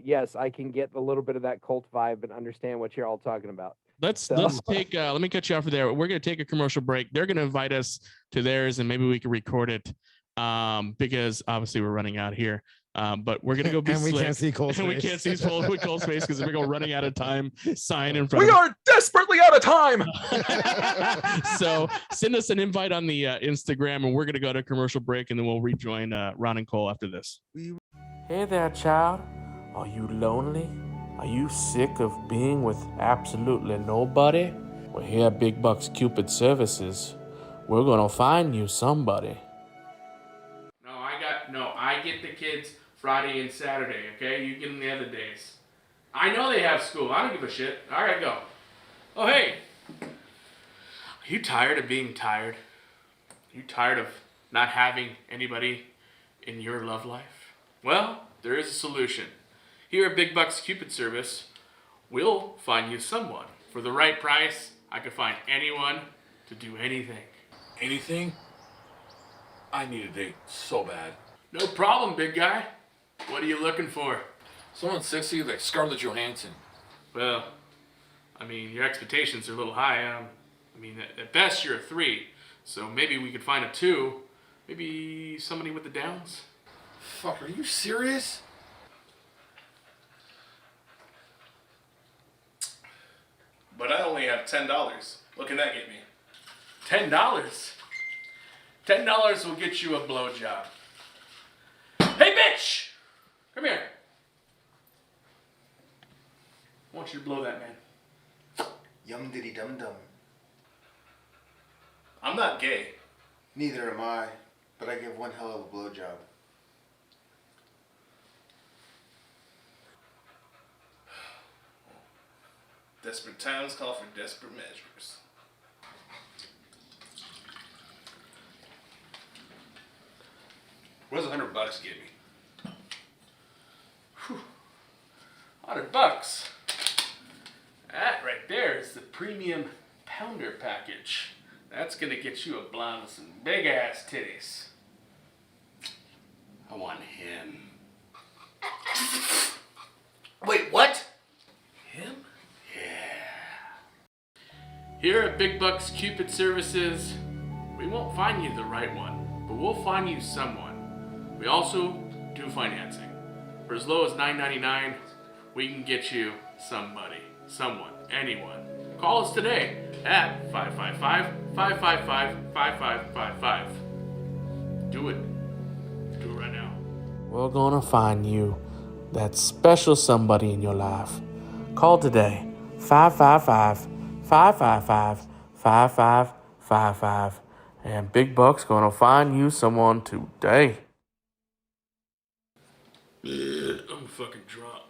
Yes, I can get a little bit of that cult vibe and understand what you're all talking about.
Let's take. Let me cut you off there. We're going to take a commercial break. They're going to invite us to theirs, and maybe we can record it, because obviously we're running out here. But we're going to go be
and we can't see Cole's
and
face.
we can't see Cole's face because we're going running out of time. Sign in front.
We are desperately out of time.
So send us an invite on the Instagram, and we're going to go to commercial break, and then we'll rejoin Ron and Cole after this.
Hey there, child. Are you lonely?
Are you sick of being with absolutely nobody? Well, here at Big Bucks Cupid Services, we're gonna find you somebody. I get the kids Friday and Saturday, okay? You get them the other days. I know they have school. I don't give a shit. All right, go. Oh, hey. Are you tired of being tired? Are you tired of not having anybody in your love life? Well, there is a solution. Here at Big Bucks Cupid Service, we'll find you someone. For the right price, I can find anyone to do anything.
Anything? I need a date so bad.
No problem, big guy. What are you looking for?
Someone sexy like Scarlett Johansson.
Well, I mean, your expectations are a little high. I mean, at best, you're a 3. So maybe we could find a 2. Maybe somebody with the downs.
Fuck, are you serious?
But I only have $10. What can that get me? $10? $10 will get you a blowjob. Hey, bitch! Come here. I want you to blow that man.
Yum diddy dum dum.
I'm not gay.
Neither am I, but I give one hell of a blowjob.
Desperate times call for desperate measures. What does $100 get me? Whew. $100. That right there is the premium pounder package. That's gonna get you a blonde with some big ass titties. I want him. Wait, what? Him? Here at Big Bucks Cupid Services, we won't find you the right one, but we'll find you someone. We also do financing. For as low as $9.99, we can get you somebody, someone, anyone. Call us today at 555-555-5555. Do it. Do it right now. We're gonna find you that special somebody in your life. Call today, 555-555-5555. And Big Buck's gonna find you someone today. I'm fucking drunk.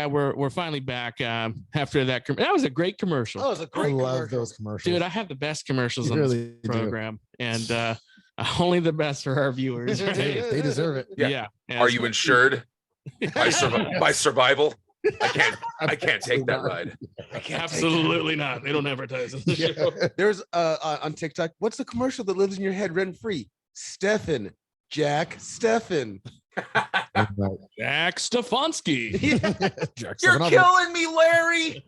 We're finally back after that. That was a great commercial.
Oh, it was a great
I love
commercial.
those commercials.
Dude, I have the best commercials
You
on
really
this
do.
program. And only the best for our viewers. Right?
They deserve it.
Yeah.
Are you insured by survival? I can't take that ride.
Absolutely not. They don't advertise on the show.
There's on TikTok. What's the commercial that lives in your head rent free? Stefan, Jack, Stefan.
Jack Stefanski.
You're killing me, Larry.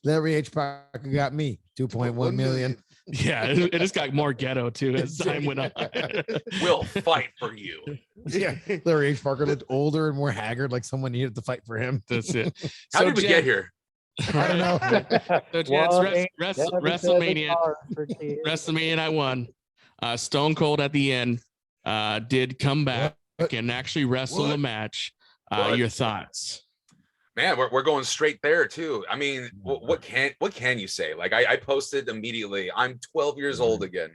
Larry H. Parker got me 2.1 million.
Yeah, it just got more ghetto too as time went on.
We'll fight for you.
Yeah, Larry H. Parker looked older and more haggard, like someone needed to fight for him.
That's it.
How did we get here?
I don't know.
So Jets, WrestleMania. WrestleMania night 1. Stone Cold at the end did come back and actually wrestle a match. Your thoughts?
Man, we're going straight there too. I mean, what can you say? Like I posted immediately. I'm 12 years old again.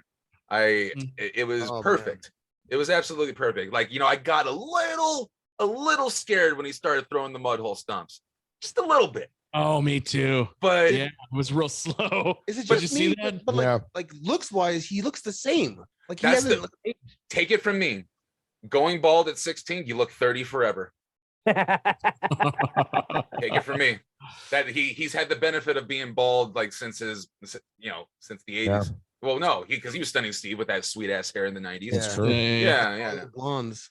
It was perfect. Man. It was absolutely perfect. Like, you know, I got a little scared when he started throwing the mud hole stomps. Just a little bit.
Oh, me too.
But
yeah, it was real slow.
Is it
Did
just
you
me?
see that?
But
Yeah.
like looks wise, he looks the same. Like he
That's
hasn't.
take it from me. Going bald at 16, you look 30 forever. Take it from me. That he's had the benefit of being bald like since the 80s.
Yeah.
Well, no, because he was Stunning Steve with that sweet ass hair in the 90s.
It's true.
Yeah.
Blondes.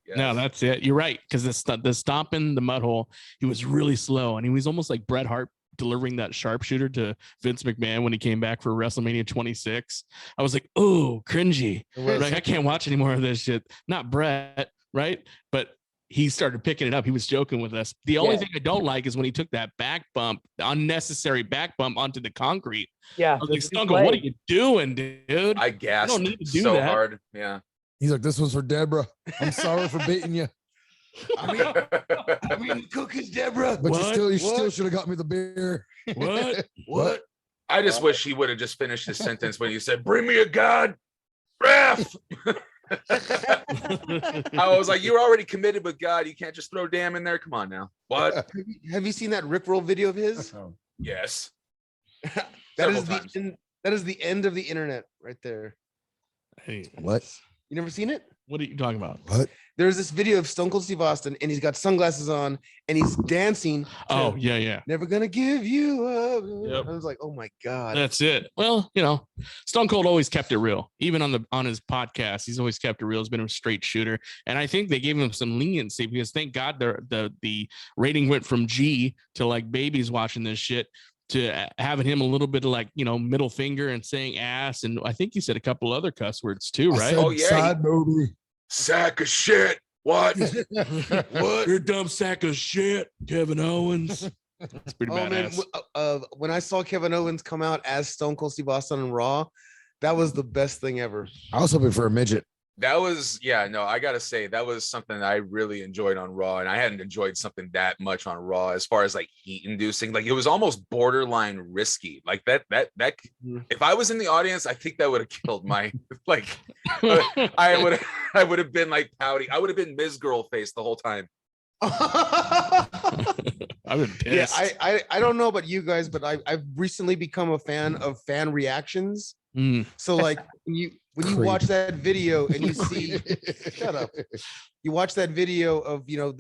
Yes.
No, that's it. You're right. Because the stomp in the mud hole, he was really slow. And he was almost like Bret Hart delivering that sharpshooter to Vince McMahon when he came back for WrestleMania 26. I was like, oh, cringy. Like, I can't watch any more of this shit. Not Bret, right? But he started picking it up. He was joking with us. The only thing I don't like is when he took that back bump, the unnecessary back bump onto the concrete.
Yeah.
I was like, Stone Cold, what are you doing, dude?
I gasped
don't need to do
so
that.
hard. Yeah.
He's like, this was for Deborah. I'm sorry for beating you.
I mean, the cook is Deborah.
But you still
What?
should have got me the beer.
What?
I just wish he would have just finished his sentence when he said, "Bring me a god, ref." I was like, "You're already committed with God. You can't just throw damn in there. Come on now." What?
Have you seen that Rickroll video of his?
Yes.
That is
Several times.
that is the end of the internet right there.
Hey,
What?
You never seen it?
what are you talking about?
What?
There's this video of Stone Cold Steve Austin, and he's got sunglasses on, and he's dancing.
Oh, yeah.
Never gonna give you up.
Yep.
I was like, oh my god.
That's it. Well, Stone Cold always kept it real. Even on his podcast, he's always kept it real. He's been a straight shooter, and I think they gave him some leniency because thank God the rating went from G to like babies watching this shit to having him a little bit of like middle finger and saying ass, and I think he said a couple other cuss words too, right?
Oh, yeah.
Side movie.
Sack of shit. What?
What? You're a dumb sack of shit, Kevin Owens. That's pretty badass.
Man, when I saw Kevin Owens come out as Stone Cold Steve Austin on Raw, that was the best thing ever.
I was hoping for a midget.
That was, I gotta say that was something I really enjoyed on Raw, and I hadn't enjoyed something that much on Raw as far as like heat inducing. Like it was almost borderline risky. Like that. If I was in the audience, I think that would have killed my like. I would have been like pouty. I would have been Ms. Girl face the whole time.
I've been pissed.
Yeah, I don't know about you guys, but I've recently become a fan of fan reactions. So like when you watch that video and you see shut up, you watch that video of you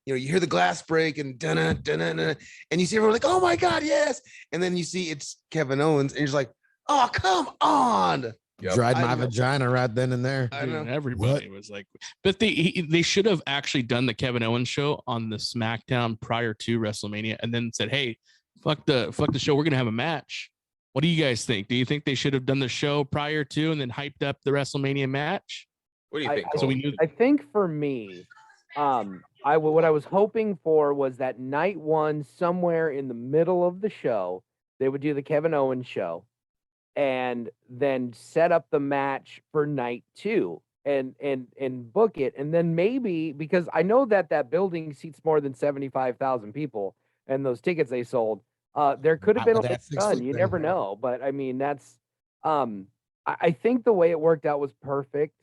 hear the glass break and dun and you see everyone like, oh my god, yes, and then you see it's Kevin Owens and you're just like, oh come on.
Yep.
Dried my vagina right then and there.
I know.
Everybody was like, but they should have actually done the Kevin Owens show on the SmackDown prior to WrestleMania, and then said, "Hey, fuck the show. We're gonna have a match." What do you guys think? Do you think they should have done the show prior to and then hyped up the WrestleMania match?
What do you think?
So we knew.
I think for me, what I was hoping for was that night one, somewhere in the middle of the show, they would do the Kevin Owens show, and then set up the match for night two and book it. And then maybe, because I know that building seats more than 75,000 people and those tickets they sold, there could have been a ton. You never know. But I mean, that's, I think the way it worked out was perfect.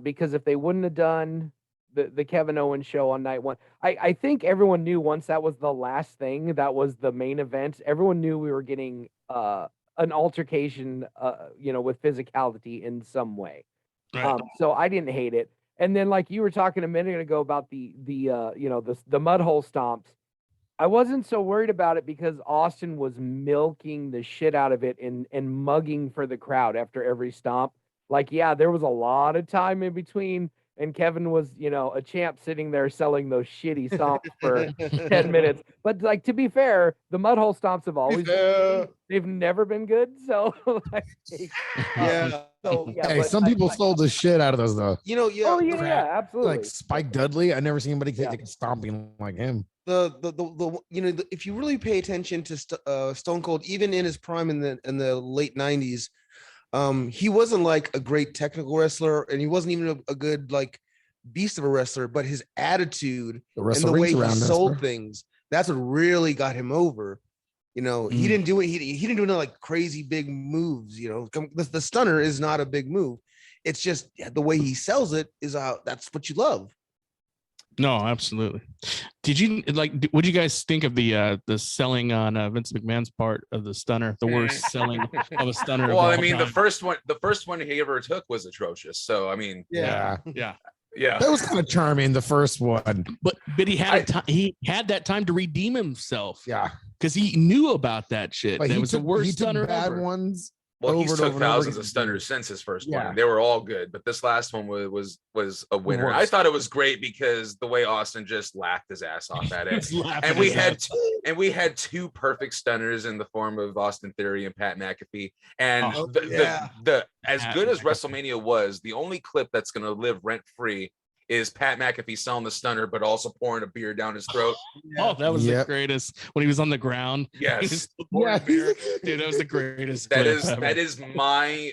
Because if they wouldn't have done the Kevin Owens show on night one, I think everyone knew once that was the last thing, that was the main event. Everyone knew we were getting, an altercation, with physicality in some way.
Right.
So I didn't hate it. And then, like you were talking a minute ago about the mud hole stomps, I wasn't so worried about it because Austin was milking the shit out of it and mugging for the crowd after every stomp. Like, yeah, there was a lot of time in between, and Kevin was, a champ sitting there selling those shitty stomps for 10 minutes. But like, to be fair, the mud hole stomps have always been good. They've never been good. So like,
Yeah.
Hey, some people stole the shit out of those though.
Oh yeah, absolutely.
Like Spike Dudley, I never seen anybody take stomping like him.
If you really pay attention to Stone Cold, even in his prime in the late 90s, he wasn't like a great technical wrestler, and he wasn't even a good like beast of a wrestler, but his attitude and the way he sold things, that's what really got him over. He didn't do it. He didn't do no like crazy big moves. The stunner is not a big move. It's just the way he sells it is that's what you love.
No, absolutely. Would you guys think of the selling on Vince McMahon's part of the stunner, the worst selling of a stunner?
Well, I mean, the first one he ever took was atrocious. So I mean,
yeah.
That was kind of charming, the first one.
But he had that time to redeem himself.
Yeah,
because he knew about that shit.
But
that was the worst stunner
bad
ever.
Ones.
Well, he's took thousands of stunners since his first one. They were all good, but this last one was a winner. I thought it was great because the way Austin just laughed his ass off at it, and we had two perfect stunners in the form of Austin Theory and Pat McAfee. And as good as WrestleMania was, the only clip that's going to live rent free is Pat McAfee selling the stunner, but also pouring a beer down his throat.
Oh, that was the greatest when he was on the ground.
Yes,
dude, that was the greatest.
That is my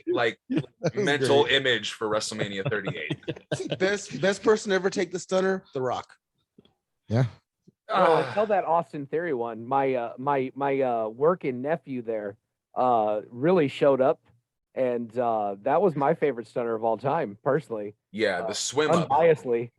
mental image for WrestleMania 38.
Best person to ever take the stunner, The Rock.
Yeah.
Well, until that Austin Theory one, my working nephew there really showed up, and that was my favorite stunner of all time, personally.
Yeah, the swim up.
Unbiasedly.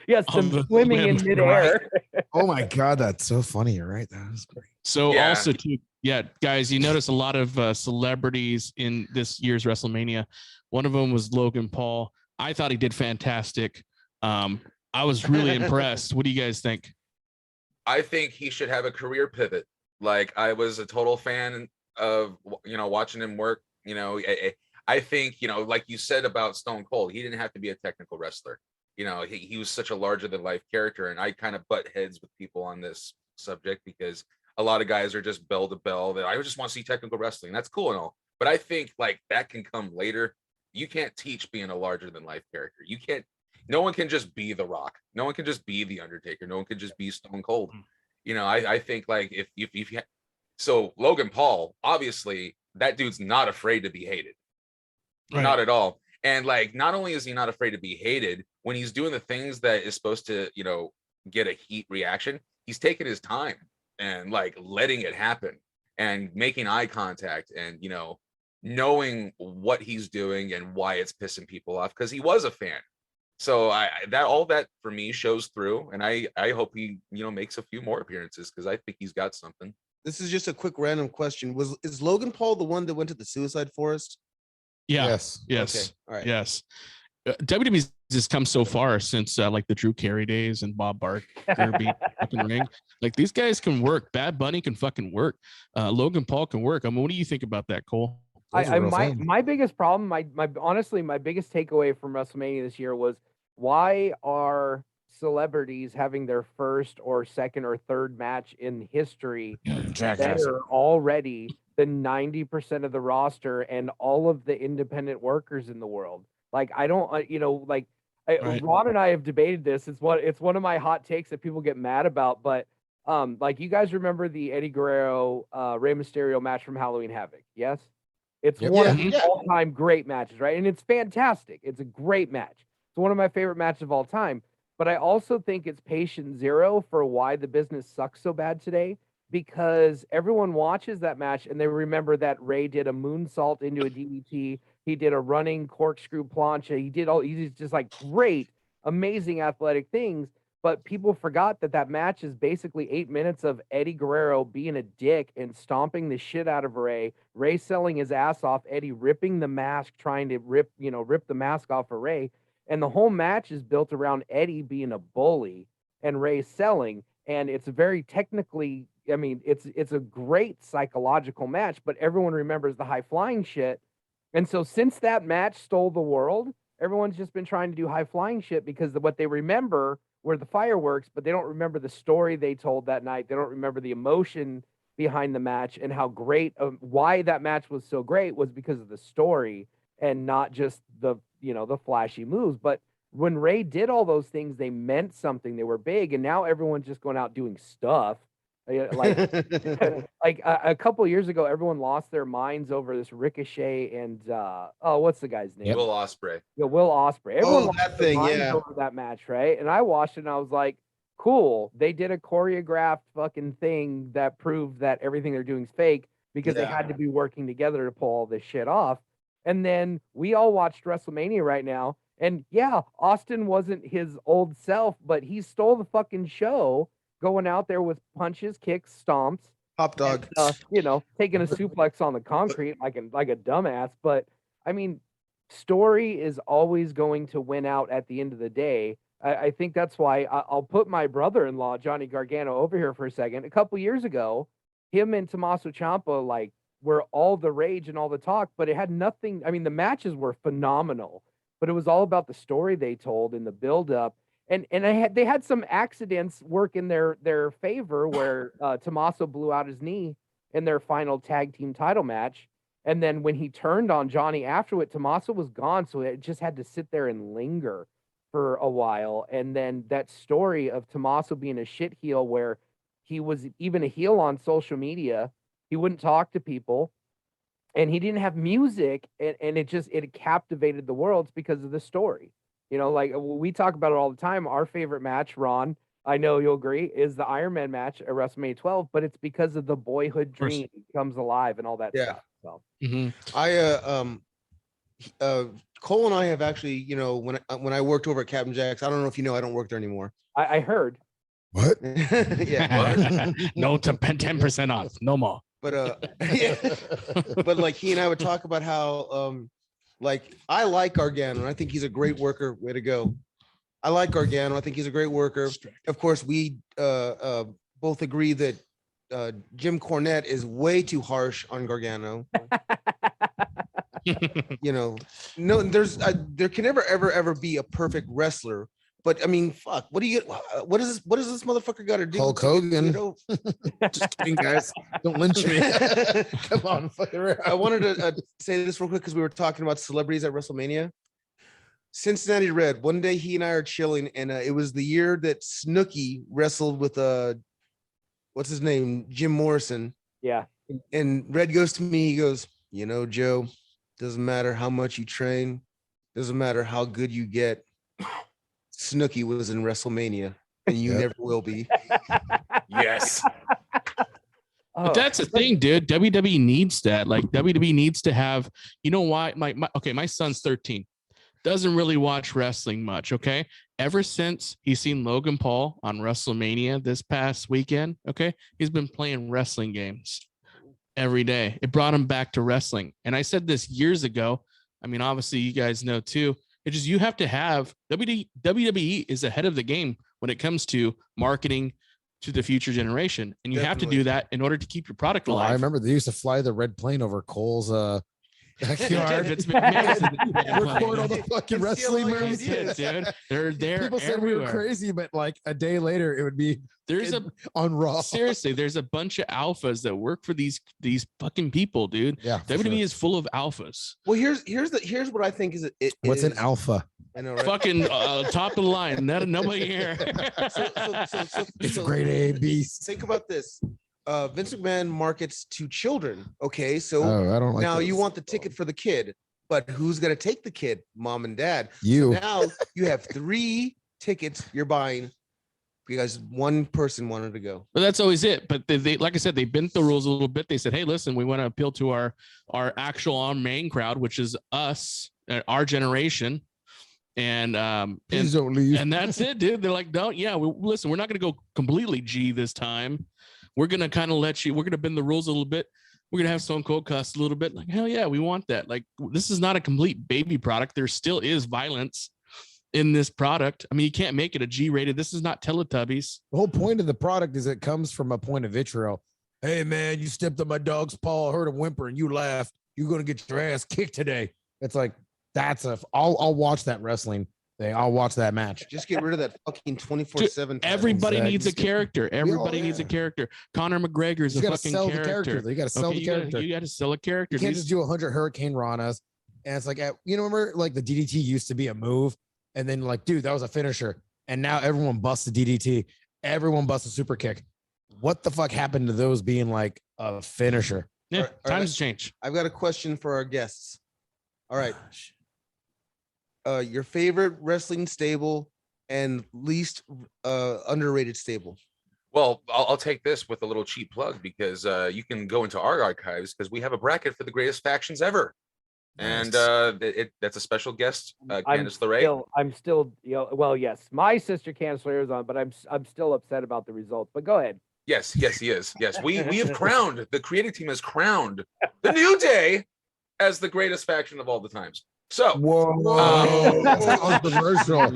Yes,
Oh,
them
the
swimming in
swim,
midair.
Oh my God, that's so funny. You're right. That was great.
So
Yeah.
also too, yeah, guys, you notice a lot of celebrities in this year's WrestleMania. One of them was Logan Paul. I thought he did fantastic. I was really impressed. What do you guys think?
I think he should have a career pivot. Like, I was a total fan of, watching him work. I think, like you said about Stone Cold, he didn't have to be a technical wrestler. He was such a larger than life character, and I kind of butt heads with people on this subject because a lot of guys are just bell to bell that I just want to see technical wrestling. That's cool and all, but I think like that can come later. You can't teach being a larger than life character. You can't. No one can just be The Rock. No one can just be The Undertaker. No one can just be Stone Cold. I think like if you so Logan Paul, obviously that dude's not afraid to be hated.
Right.
Not at all. And like, not only is he not afraid to be hated, when he's doing the things that is supposed to, get a heat reaction, he's taking his time and like letting it happen and making eye contact and, knowing what he's doing and why it's pissing people off because he was a fan. So all that for me shows through, and I hope he makes a few more appearances because I think he's got something.
This is just a quick random question. Is Logan Paul the one that went to the suicide forest?
Yeah.
Yes.
Yes.
Okay. All right.
Yes. WWE's just come so far since like the Drew Carey days and Bob Barker being up in the ring. Like these guys can work. Bad Bunny can fucking work. Logan Paul can work. I mean, what do you think about that, Cole?
My biggest problem, honestly, my biggest takeaway from WrestleMania this year was why are celebrities having their first or second or third match in history better already than 90% of the roster and all of the independent workers in the world? Like, I don't, right. Ron and I have debated this. It's one of my hot takes that people get mad about, but like you guys remember the Eddie Guerrero, Rey Mysterio match from Halloween Havoc? Yes. It's one of the all-time great matches, right? And it's fantastic. It's a great match. It's one of my favorite matches of all time. But I also think it's patient zero for why the business sucks so bad today, because everyone watches that match and they remember that Ray did a moonsault into a DDT. He did a running corkscrew plancha. He's just like great, amazing athletic things. But people forgot that match is basically 8 minutes of Eddie Guerrero being a dick and stomping the shit out of Ray selling his ass off, Eddie ripping the mask, trying to rip the mask off of Ray. And the whole match is built around Eddie being a bully and Ray selling. And it's very technically, it's a great psychological match, but everyone remembers the high flying shit. And so since that match stole the world, everyone's just been trying to do high flying shit because what they remember were the fireworks, but they don't remember the story they told that night. They don't remember the emotion behind the match and how great, why that match was so great was because of the story and not just the flashy moves. But when Ray did all those things, they meant something. They were big, and now everyone's just going out doing stuff. Like a couple of years ago, everyone lost their minds over this Ricochet and what's the guy's name?
Will Ospreay.
Yeah, Will Ospreay. Everyone lost
that
their
thing,
minds
yeah.
over that match, right? And I watched it and I was like, cool. They did a choreographed fucking thing that proved that everything they're doing is fake because they had to be working together to pull all this shit off. And then we all watched WrestleMania right now. And yeah, Austin wasn't his old self, but he stole the fucking show going out there with punches, kicks, stomps,
Hot dog.
and, taking a suplex on the concrete like a dumbass. But I mean, story is always going to win out at the end of the day. I think that's why I'll put my brother-in-law, Johnny Gargano, over here for a second. A couple years ago, him and Tommaso Ciampa were all the rage and all the talk, but it had nothing. I mean, the matches were phenomenal, but it was all about the story they told and the build-up. And they had some accidents work in their favor where Tommaso blew out his knee in their final tag team title match. And then when he turned on Johnny after it, Tommaso was gone. So it just had to sit there and linger for a while. And then that story of Tommaso being a shit heel where he was even a heel on social media. He wouldn't talk to people and he didn't have music. And it captivated the world because of the story. Like we talk about it all the time. Our favorite match, Ron, I know you'll agree, is the Iron Man match at WrestleMania 12, but it's because of the boyhood dream comes alive and all that stuff. So
Cole and I have actually, when I worked over at Captain Jack's, I don't know if you know, I don't work there anymore.
I heard.
What?
Yeah.
No, 10% off. No more.
But but like he and I would talk about how like I like Gargano and I think he's a great worker. Way to go. I like Gargano. I think he's a great worker. Of course, we both agree that Jim Cornette is way too harsh on Gargano. No, there can never ever be a perfect wrestler. But I mean, fuck. What does this motherfucker got to do?
Hulk Hogan. Just kidding, guys. Don't lynch me. Come on, fucking around.
I wanted to say this real quick because we were talking about celebrities at WrestleMania. Cincinnati Red. One day he and I are chilling, and it was the year that Snooki wrestled with what's his name, Jim Morrison.
Yeah.
And Red goes to me. He goes, Joe, doesn't matter how much you train, doesn't matter how good you get. Snooki was in WrestleMania, and you never will be.
Yes.
But that's the thing, dude. WWE needs that. Like WWE needs to have. You know why? My son's 13. Doesn't really watch wrestling much. Okay, ever since he's seen Logan Paul on WrestleMania this past weekend. Okay, he's been playing wrestling games every day. It brought him back to wrestling. And I said this years ago. I mean, obviously, you guys know too. It's just you have to have WWE is ahead of the game when it comes to marketing to the future generation, and you have to do that in order to keep your product alive.
I remember they used to fly the red plane over Cole's backyard. Record all the fucking wrestling moves,
dude. They're there.
People said we were crazy, but like a day later, it would be on Raw.
Seriously, there's a bunch of alphas that work for these fucking people, dude.
Yeah,
WWE is full of alphas.
Well, here's what I think is it.
What's an alpha?
I know, right?
Fucking top of the line. Nobody here.
It's grade A, B.
Think about this. Vince McMahon markets to children. Okay, so
I don't like
now
those.
You want the ticket for the kid, but who's gonna take the kid? Mom and dad.
You.
So now you have 3 tickets you're buying because one person wanted to go.
But that's always it. But they like I said, they bent the rules a little bit. They said, hey, listen, we want to appeal to our actual main crowd, which is us, our generation. And
please don't leave.
And that's it, dude. They're like, listen, we're not gonna go completely G this time. We're going to kind of we're going to bend the rules a little bit. We're going to have Stone Cold cuss a little bit. Like, hell yeah, we want that. Like, this is not a complete baby product. There still is violence in this product. I mean, you can't make it a G-rated. This is not Teletubbies.
The whole point of the product is it comes from a point of vitriol. Hey, man, you stepped on my dog's paw, heard him whimper, and you laughed. You're going to get your ass kicked today. It's like, I'll watch that wrestling thing. I'll watch that match.
Just get rid of that fucking 24/7.
Everybody needs a character. Everybody needs a character. Conor McGregor is a fucking character.
You got to sell the character.
You got to sell a character.
You can't just do 100 Hurricane Ranas. And it's like, remember like the DDT used to be a move. And then like, dude, that was a finisher. And now everyone busts the DDT. Everyone busts a super kick. What the fuck happened to those being like a finisher?
Yeah, times change.
I've got a question for our guests. All right. Your favorite wrestling stable and least underrated stable.
Well, I'll take this with a little cheap plug because you can go into our archives because we have a bracket for the greatest factions ever. Nice. And that's a special guest, Candice LeRae.
I'm still, well, yes, my sister Candice LeRae is on, but I'm still upset about the results. But go ahead.
Yes, he is. Yes, we have crowned, the creative team has crowned the New Day as the greatest faction of all the times. So,
controversial.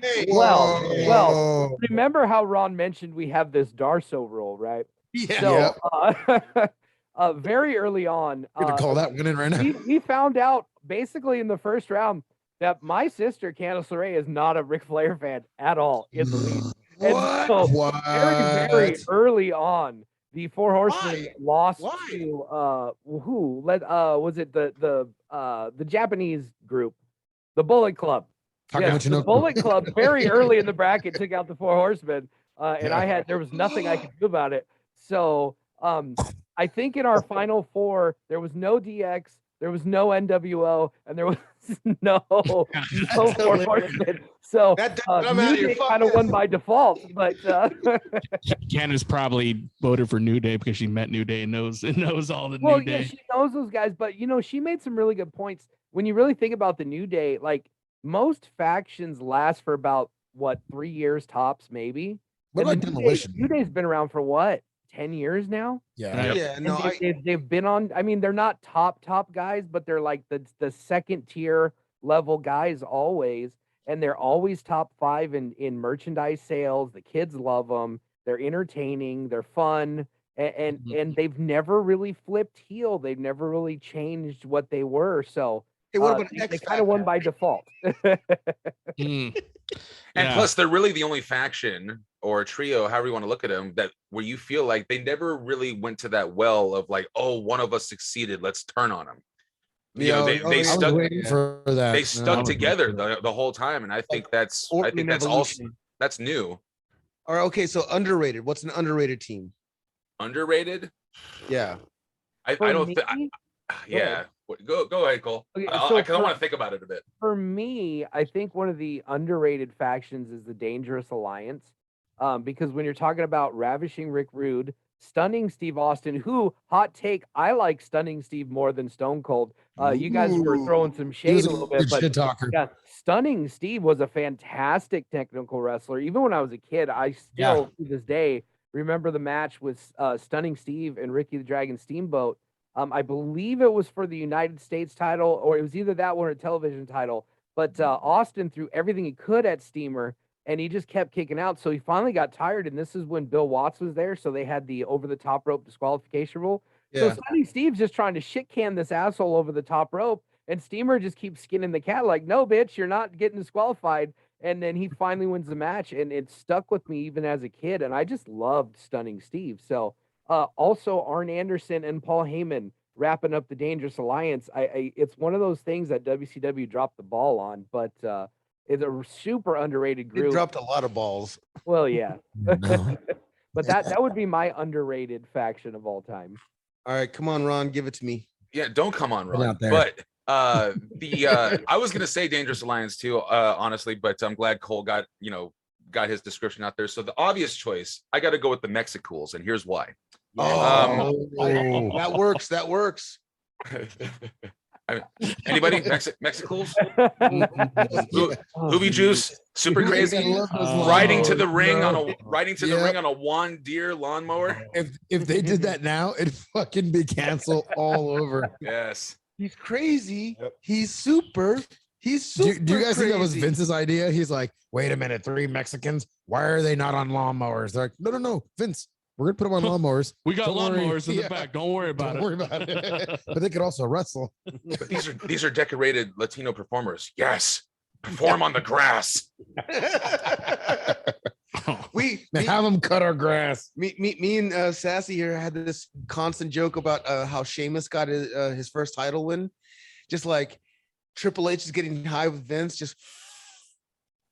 Hey,
well, remember how Ron mentioned we have this Darso rule, right?
Yeah.
So, very early on,
I'm gonna call that one in right now.
He found out basically in the first round that my sister Candice LeRae is not a Ric Flair fan at all in the league. And so very, very early on, the Four Horsemen lost to who? Was it the Japanese group, the Bullet Club? The Bullet Club very early in the bracket took out the Four Horsemen, and there was nothing I could do about it. So I think in our final four there was no DX, there was no NWO, and there was no Four Horsemen. So New Day kind of won by default, but
Candace probably voted for New Day because she met New Day and knows all the New Day.
She knows those guys, but she made some really good points. When you really think about the New Day, like most factions last for about 3 years tops, maybe.
What about Demolition?
New Day's been around for what, 10 years now?
Yeah.
Yeah. No,
they've been on. I mean, they're not top guys, but they're like the second tier level guys always, and they're always top 5 in merchandise sales. The kids love them. They're entertaining. They're fun, and they've never really flipped heel. They've never really changed what they were. So
Hey, what about
they kind of won by default.
And plus, they're really the only faction or trio, however you want to look at them, where you feel like they never really went to that well of like, oh, one of us succeeded, let's turn on them. They stuck
for that.
They stuck together the whole time, and I think that's that's new.
All right, okay, so underrated. What's an underrated team?
Underrated?
Yeah,
I don't. Yeah. Go ahead, Cole.
Okay,
I want to think about it a bit.
For me, I think one of the underrated factions is the Dangerous Alliance, because when you're talking about ravishing Rick Rude, stunning Steve Austin, who, hot take, I like stunning Steve more than Stone Cold. You guys were throwing some shade a little bit, but stunning Steve was a fantastic technical wrestler. Even when I was a kid, I still to this day remember the match with Stunning Steve and Ricky the Dragon Steamboat. I believe it was for the United States title, or it was either that one or a television title. But Austin threw everything he could at Steamer, and he just kept kicking out. So he finally got tired, and this is when Bill Watts was there. So they had the over-the-top rope disqualification rule. Yeah. So Stunning Steve's just trying to shit can this asshole over the top rope, and Steamer just keeps skinning the cat like, no, bitch, you're not getting disqualified. And then he finally wins the match, and it stuck with me even as a kid, and I just loved Stunning Steve. So also Arn Anderson and Paul Heyman wrapping up the Dangerous Alliance. It's one of those things that WCW dropped the ball on, but it's a super underrated group.
It dropped a lot of balls.
Well, yeah. But that would be my underrated faction of all time.
All right, come on, Ron, give it to me.
Yeah, don't come on, Ron. But I was gonna say Dangerous Alliance too, honestly, but I'm glad Cole got his description out there. So the obvious choice, I got to go with the Mexicools, and here's why.
That works.
Anybody? Mexicools? Hoovy Juice, super crazy, riding to the ring on a Juan Deere lawnmower.
If they did that now, it'd fucking be canceled all over.
Yes.
He's crazy. He's super. Do you
guys think that was Vince's idea? He's like, wait a minute, 3 Mexicans. Why are they not on lawnmowers? They're like, no, Vince. We're gonna put them on lawnmowers.
We got lawnmowers in the back. Don't worry about
it. But they could also wrestle.
But these are decorated Latino performers. Yes, perform on the grass.
We
have them cut our grass.
Me and Sassy here had this constant joke about how Sheamus got his first title win. Just like Triple H is getting high with Vince. Just,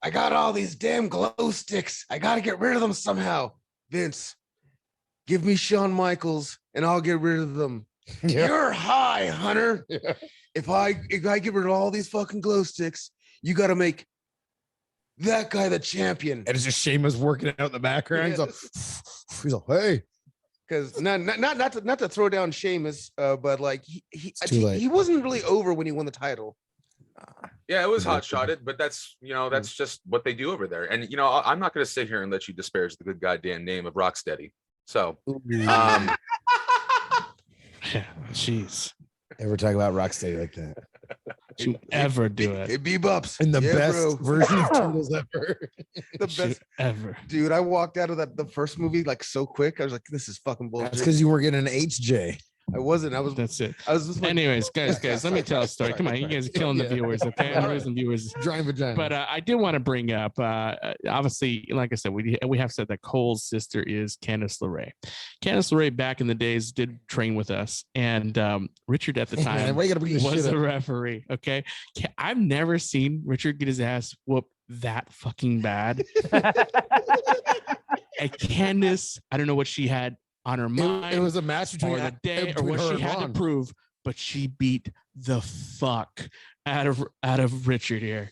I got all these damn glow sticks. I got to get rid of them somehow. Vince, give me Shawn Michaels and I'll get rid of them. Yeah. You're high, Hunter. Yeah. If I get rid of all these fucking glow sticks, you got to make that guy the champion.
And it's just Sheamus working out in the background. Yes. He's like, hey.
Because not to throw down Sheamus, but like he wasn't really over when he won the title.
Yeah, it was hot shotted, but that's just what they do over there. And I'm not going to sit here and let you disparage the good goddamn name of Rocksteady. So,
jeez,
ever talk about Rocksteady like that?
You ever do it?
It bebops
in the best version of Turtles ever.
The best
ever,
dude. I walked out of the first movie like so quick. I was like, "This is fucking bullshit."
That's because you were getting an HJ.
I wasn't. I was.
That's it.
I was just like,
anyways, guys, let me tell a story. Come on, you guys are killing the viewers, okay? I'm losing viewers.
Drawing vagina.
But I did want to bring up, obviously, like I said, we have said that Cole's sister is Candice LeRae. Candice LeRae back in the days did train with us, and Richard at the time was a referee. Okay, I've never seen Richard get his ass whooped that fucking bad. And Candice, I don't know what she had on her mind.
It was a match between
the day or what she had to prove, but she beat the fuck out of Richard here.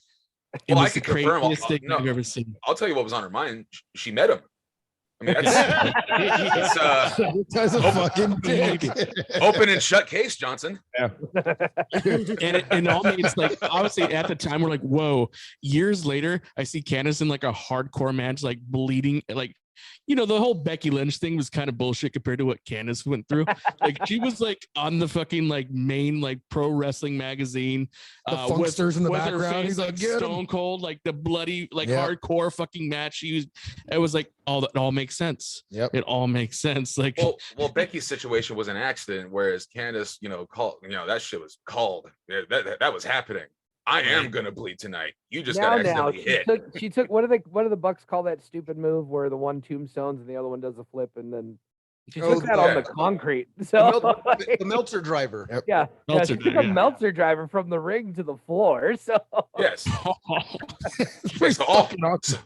It
Well, I
was the
can confirm.
craziest thing I've ever seen.
I'll tell you what was on her mind. She met him. I mean, that's
This guy's a fucking dick.
open and shut case, Johnson.
Yeah.
And it all made like obviously at the time we're like, whoa. Years later, I see Candace in like a hardcore match, like bleeding, like the whole Becky Lynch thing was kind of bullshit compared to what Candace went through. Like she was like on the fucking like main like pro wrestling magazine.
The funksters in the background.
Face,
He's like, get
Stone
him.
Cold, like the bloody, like hardcore fucking match. It was like it all makes sense.
Yep.
It all makes sense. Like
well, Becky's situation was an accident, whereas Candace, called, that shit was called. Yeah, that was happening. I am gonna bleed tonight. You just got accidentally hit.
She took what do the Bucks call that stupid move where the one tombstones and the other one does a flip, and then she took that on the concrete. So
the Meltzer driver.
Yep.
Yeah,
Meltzer
she took a Meltzer driver from the ring to the floor. So
Yes.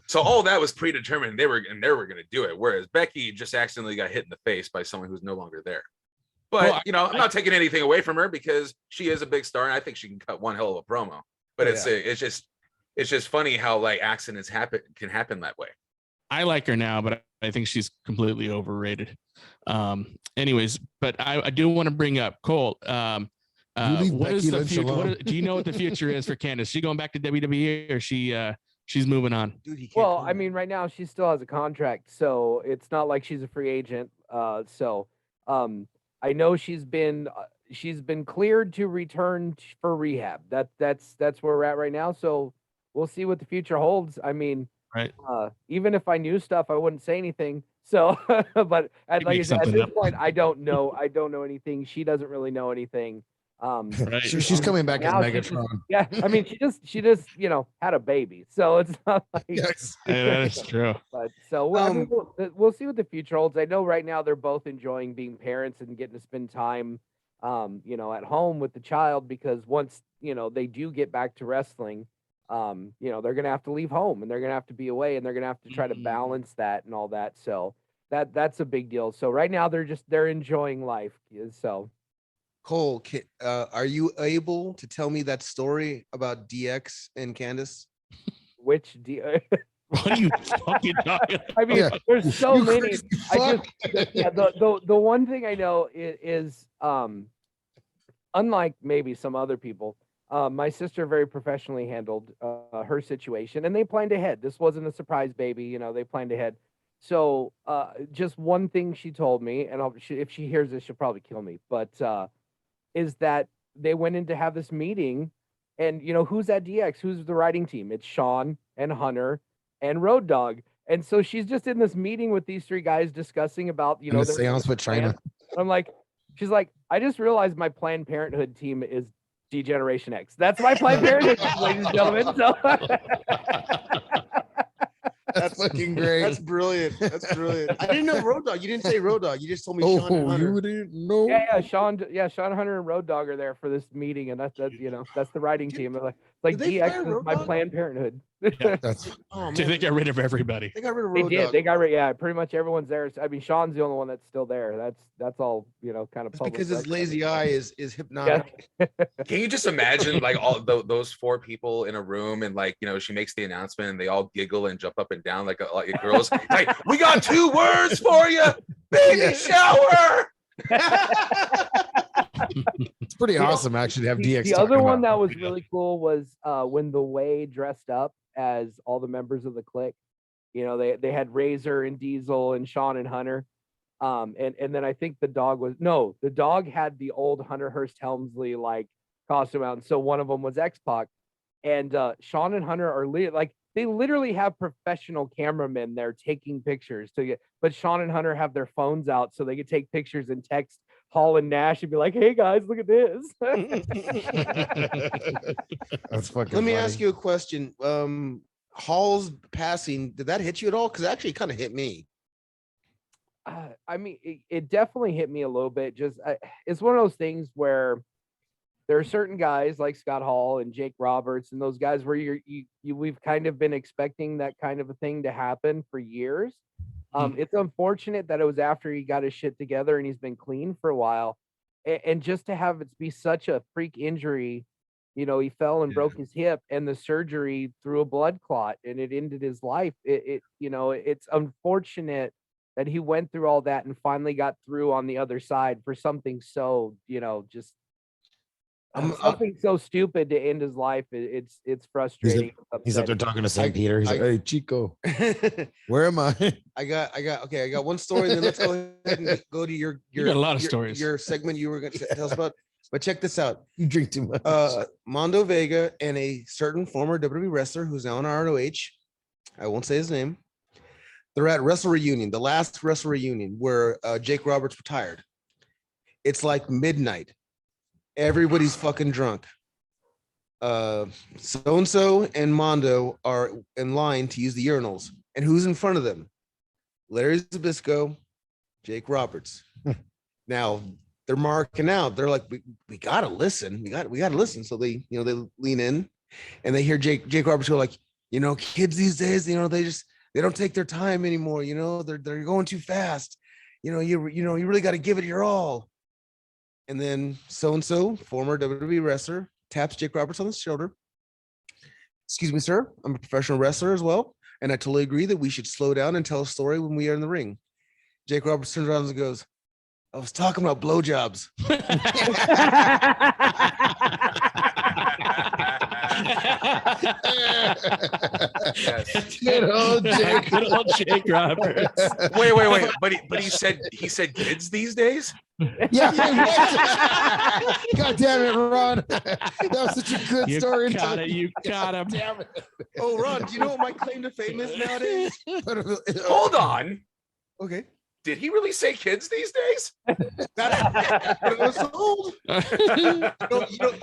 So all that was predetermined. They were gonna do it. Whereas Becky just accidentally got hit in the face by someone who's no longer there. But I'm not taking anything away from her because she is a big star, and I think she can cut one hell of a promo. But it's just funny how like accidents can happen that way.
I like her now, but I think she's completely overrated. Anyways, but I do want to bring up Cole. What is the future? Do you know what the future is for Candace? She going back to WWE or she's moving on?
Dude, well, I mean, right now she still has a contract, so it's not like she's a free agent. I know she's been cleared to return for rehab. That's where we're at right now. So we'll see what the future holds. I mean,
right.
Even if I knew stuff, I wouldn't say anything. So, but like I said, at this point, I don't know anything. She doesn't really know anything.
Right.
She's coming back as Megatron.
Yeah, I mean, she just had a baby, so it's not like
yes, that is true.
But so we'll see what the future holds. I know right now they're both enjoying being parents and getting to spend time, at home with the child, because once they do get back to wrestling, they're gonna have to leave home and they're gonna have to be away and they're gonna have to try to balance that and all that. So that's a big deal. So right now they're enjoying life. So.
Cole, are you able to tell me that story about DX and Candace?
Which
What are you fucking talking about?
I mean, there's so many. The one thing I know is unlike maybe some other people, my sister very professionally handled her situation, and they planned ahead. This wasn't a surprise baby, they planned ahead. So just one thing she told me, and if she hears this, she'll probably kill me, but is that they went in to have this meeting, and who's at DX? Who's the writing team? It's Sean and Hunter and Road Dogg. And so she's just in this meeting with these three guys discussing about,
the seance with China.
I'm like, she's like, I just realized my Planned Parenthood team is D-Generation X. That's my Planned Parenthood, ladies and gentlemen. So
that's fucking great. That's brilliant. That's brilliant. I didn't know Road Dogg. You didn't say Road Dogg. You just told me Sean and Hunter.
You didn't know?
Sean Hunter and Road Dogg are there for this meeting, and that's the writing team. Like DX is my Planned Parenthood.
Yeah, they got rid of everybody.
They got rid of Road Dogg.
They got rid. Yeah, pretty much everyone's there. I mean, Sean's the only one that's still there. That's all kind of public.
Because his lazy eye is hypnotic.
Yeah.
Can you just imagine like all those four people in a room, and like she makes the announcement and they all giggle and jump up and down like girls. Like, we got 2 words for you, baby shower.
It's pretty awesome actually to have DX.
The other one that was really cool was when the Way dressed up as all the members of the Clique. They had Razor and Diesel and Sean and Hunter. And then I think the dog had the old Hunter Hearst Helmsley like costume out, and so one of them was X-Pac. And Sean and Hunter are they literally have professional cameramen there taking pictures but Sean and Hunter have their phones out so they could take pictures and text Hall and Nash and be like, hey guys, look at this.
That's fucking
Let me ask you a question. Hall's passing, did that hit you at all? Because actually it kind of hit me.
I mean, it definitely hit me a little bit. It's one of those things where there are certain guys like Scott Hall and Jake Roberts and those guys where we've kind of been expecting that kind of a thing to happen for years. It's unfortunate that it was after he got his shit together and he's been clean for a while, and just to have it be such a freak injury You know, he fell and broke his hip, and the surgery threw a blood clot, and it ended his life. You know, it's unfortunate that he went through all that and finally got through on the other side for something so, you know, just something so stupid to end his life. It's frustrating.
He's up there talking to St. Peter. He's like, "Hey, Chico, where am I?"
I got one story. Then let's go ahead and go to your
You got a lot of stories.
Your segment you were going to tell us about. But check this out.
You drink too much.
Mondo Vega and a certain former WWE wrestler who's now in ROH. I won't say his name. They're at Wrestle Reunion, the last Wrestle Reunion where Jake Roberts retired. It's like midnight. Everybody's fucking drunk. So-and-so and Mondo are in line to use the urinals. And who's in front of them? Larry Zbyszko, Jake Roberts. Now, they're marking out. They're like, we gotta listen. We gotta listen. So they, you know, they lean in and they hear Jake Roberts go like, you know, kids these days, you know, they don't take their time anymore. You know, they're going too fast. You know, you really got to give it your all. And then so-and-so, former WWE wrestler, taps Jake Roberts on the shoulder. Excuse me, sir. I'm a professional wrestler as well. And I totally agree that we should slow down and tell a story when we are in the ring. Jake Roberts turns around and goes, I was talking about blowjobs.
Good old
Jake Roberts.
Wait. But he said kids these days?
Yeah. God damn it, Ron. That was such a good story.
You got him.
Damn it.
Oh, Ron, do you know what my claim to fame is nowadays?
Hold on.
Okay.
Did he really say kids these days?
I was told.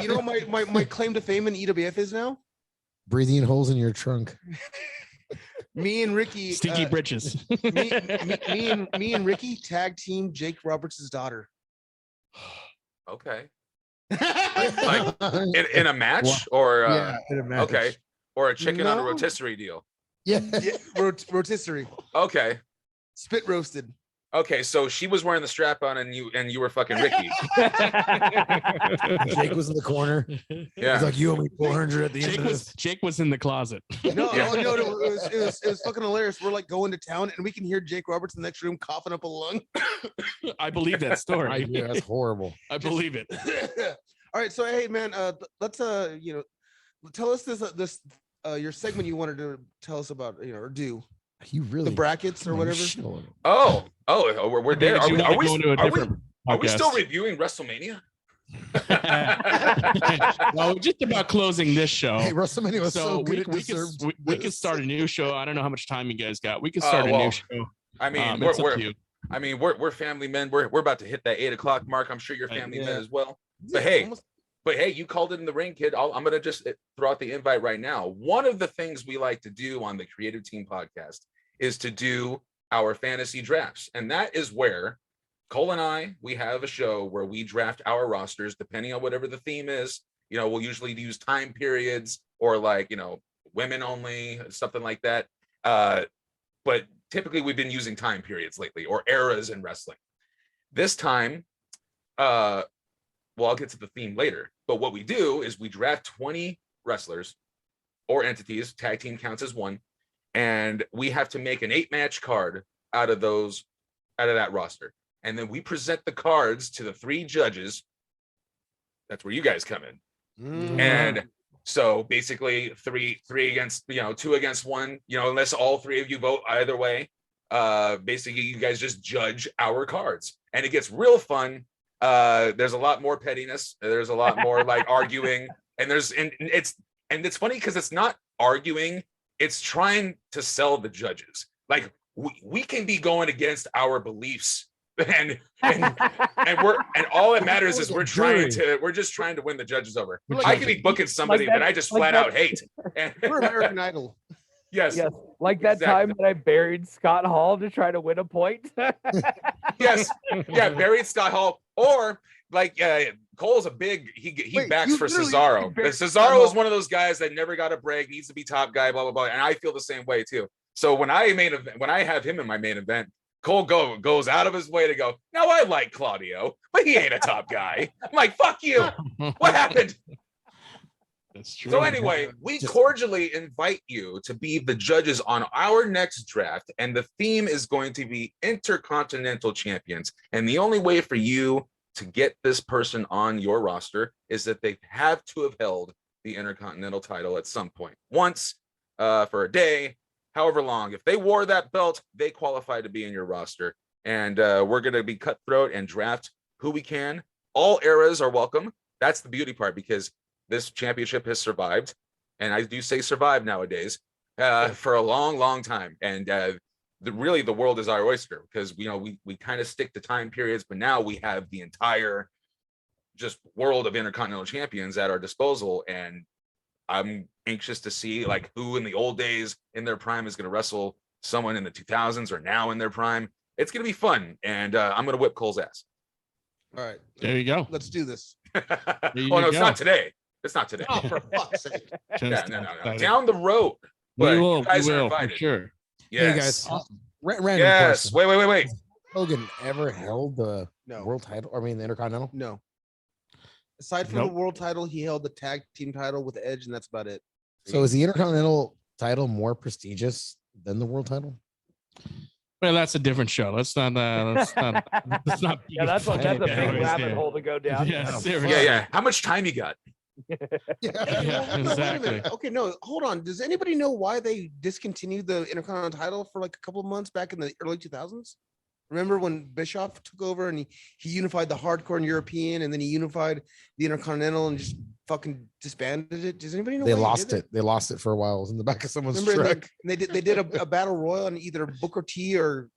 You know what my claim to fame in EWF is now?
Breathing holes in your trunk.
Me and Ricky.
Stinky britches.
Me and Ricky tag team Jake Roberts' daughter.
Okay. Like in a match or
in a match.
Okay, or a chicken on a rotisserie deal.
Yeah, rotisserie.
Okay.
Spit roasted.
Okay, so she was wearing the strap on and you were fucking Ricky.
Jake was in the corner.
Yeah.
He's like, you owe me 400 at the end of this.
Jake was in the closet.
No, it was fucking hilarious. We're like going to town and we can hear Jake Roberts in the next room coughing up a lung.
I believe that story.
Yeah, that's horrible.
I believe it.
All right, so hey man, let's tell us this your segment you wanted to tell us about, or do.
You really
the brackets or whatever.
Oh, we're there. Are we still reviewing WrestleMania?
Well, we're just about closing this show.
Hey, WrestleMania was so good.
We can start a new show. I don't know how much time you guys got. We can start a new show.
I mean, we're family men. We're about to hit that 8 o'clock mark. I'm sure you're family men as well. But hey, you called it in the ring, kid. I'm gonna just throw out the invite right now. One of the things we like to do on the Creative Team Podcast is to do our fantasy drafts, and that is where Cole and I, we have a show where we draft our rosters depending on whatever the theme is. We'll usually use time periods or women only, something like that. But typically we've been using time periods lately or eras in wrestling. This time, I'll get to the theme later. But what we do is we draft 20 wrestlers or entities. Tag team counts as one. And we have to make an 8-match card out of that roster. And then we present the cards to the 3 judges. That's where you guys come in. Mm-hmm. And so basically 3 against, 2 against 1, unless all 3 of you vote either way. Basically you guys just judge our cards. And it gets real fun. There's a lot more pettiness. There's a lot more arguing. And it's funny because it's not arguing. It's trying to sell the judges. Like we can be going against our beliefs, and all that matters is we're just trying to win the judges over. I could be booking somebody that I just flat out hate.
We're American Idol.
Yes.
Like that time that I buried Scott Hall to try to win a point.
Yes. Yeah, buried Scott Hall. Or Cole's a big he backs for Cesaro. Cesaro is one of those guys that never got a break, needs to be top guy, blah blah blah. And I feel the same way too. So when I have him in my main event, Cole goes out of his way to go, now I like Claudio, but he ain't a top guy. I'm like, fuck you. What happened?
That's true.
So anyway, we cordially invite you to be the judges on our next draft, and the theme is going to be Intercontinental Champions. And the only way for you to get this person on your roster is that they have to have held the Intercontinental title at some point, once, for a day, however long. If they wore that belt, they qualify to be in your roster. And we're going to be cutthroat and draft who we can. All eras are welcome. That's the beauty part, because this championship has survived, and I do say survived nowadays, for a long, long time. And really, the world is our oyster, because we kind of stick to time periods, but now we have the entire just world of Intercontinental Champions at our disposal. And I'm anxious to see like who in the old days in their prime is going to wrestle someone in the 2000s or now in their prime. It's going to be fun, and I'm going to whip Cole's ass.
All right,
there you go.
Let's do this.
Oh no, it's not today. It's not today.
Oh, for fuck's sake.
No. Down the road.
We will,
for
sure.
Yes.
Hey guys, random
yes.
question.
Wait.
Has Logan ever held the
No.
world title? I mean, the Intercontinental?
No. Aside from the world title, he held the tag team title with Edge, and that's about it.
So is the Intercontinental title more prestigious than the world title?
Well, that's a different show. Let's not. Let's not.
Yeah, that's a big rabbit hole to go down.
Yeah,
yeah. How much time you got?
Yeah, exactly.
Okay, no, hold on. Does anybody know why they discontinued the Intercontinental title for like a couple of months back in the early 2000s? Remember when Bischoff took over and he unified the hardcore and European, and then he unified the Intercontinental and just fucking disbanded it? Does anybody know?
They
why he
lost
did
it. They lost it for a while. It was in the back of someone's
Remember,
truck.
they did a battle royal, and either Booker T or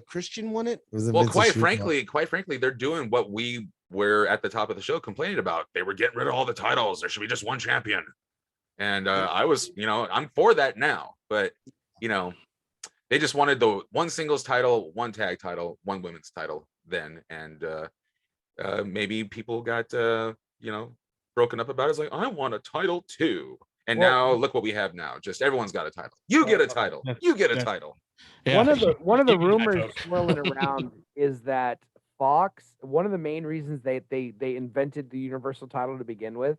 Christian won it.
Well, quite frankly, they're doing what we were at the top of the show complaining about. They were getting rid of all the titles. There should be just one champion. And I was, I'm for that now. But, they just wanted the one singles title, one tag title, one women's title then. And maybe people got, broken up about it. It's like, I want a title too. And now look what we have now. Just everyone's got a title. You get a title. You get a title.
Yeah.
One of the rumors swirling around is that Fox, one of the main reasons they invented the Universal title to begin with,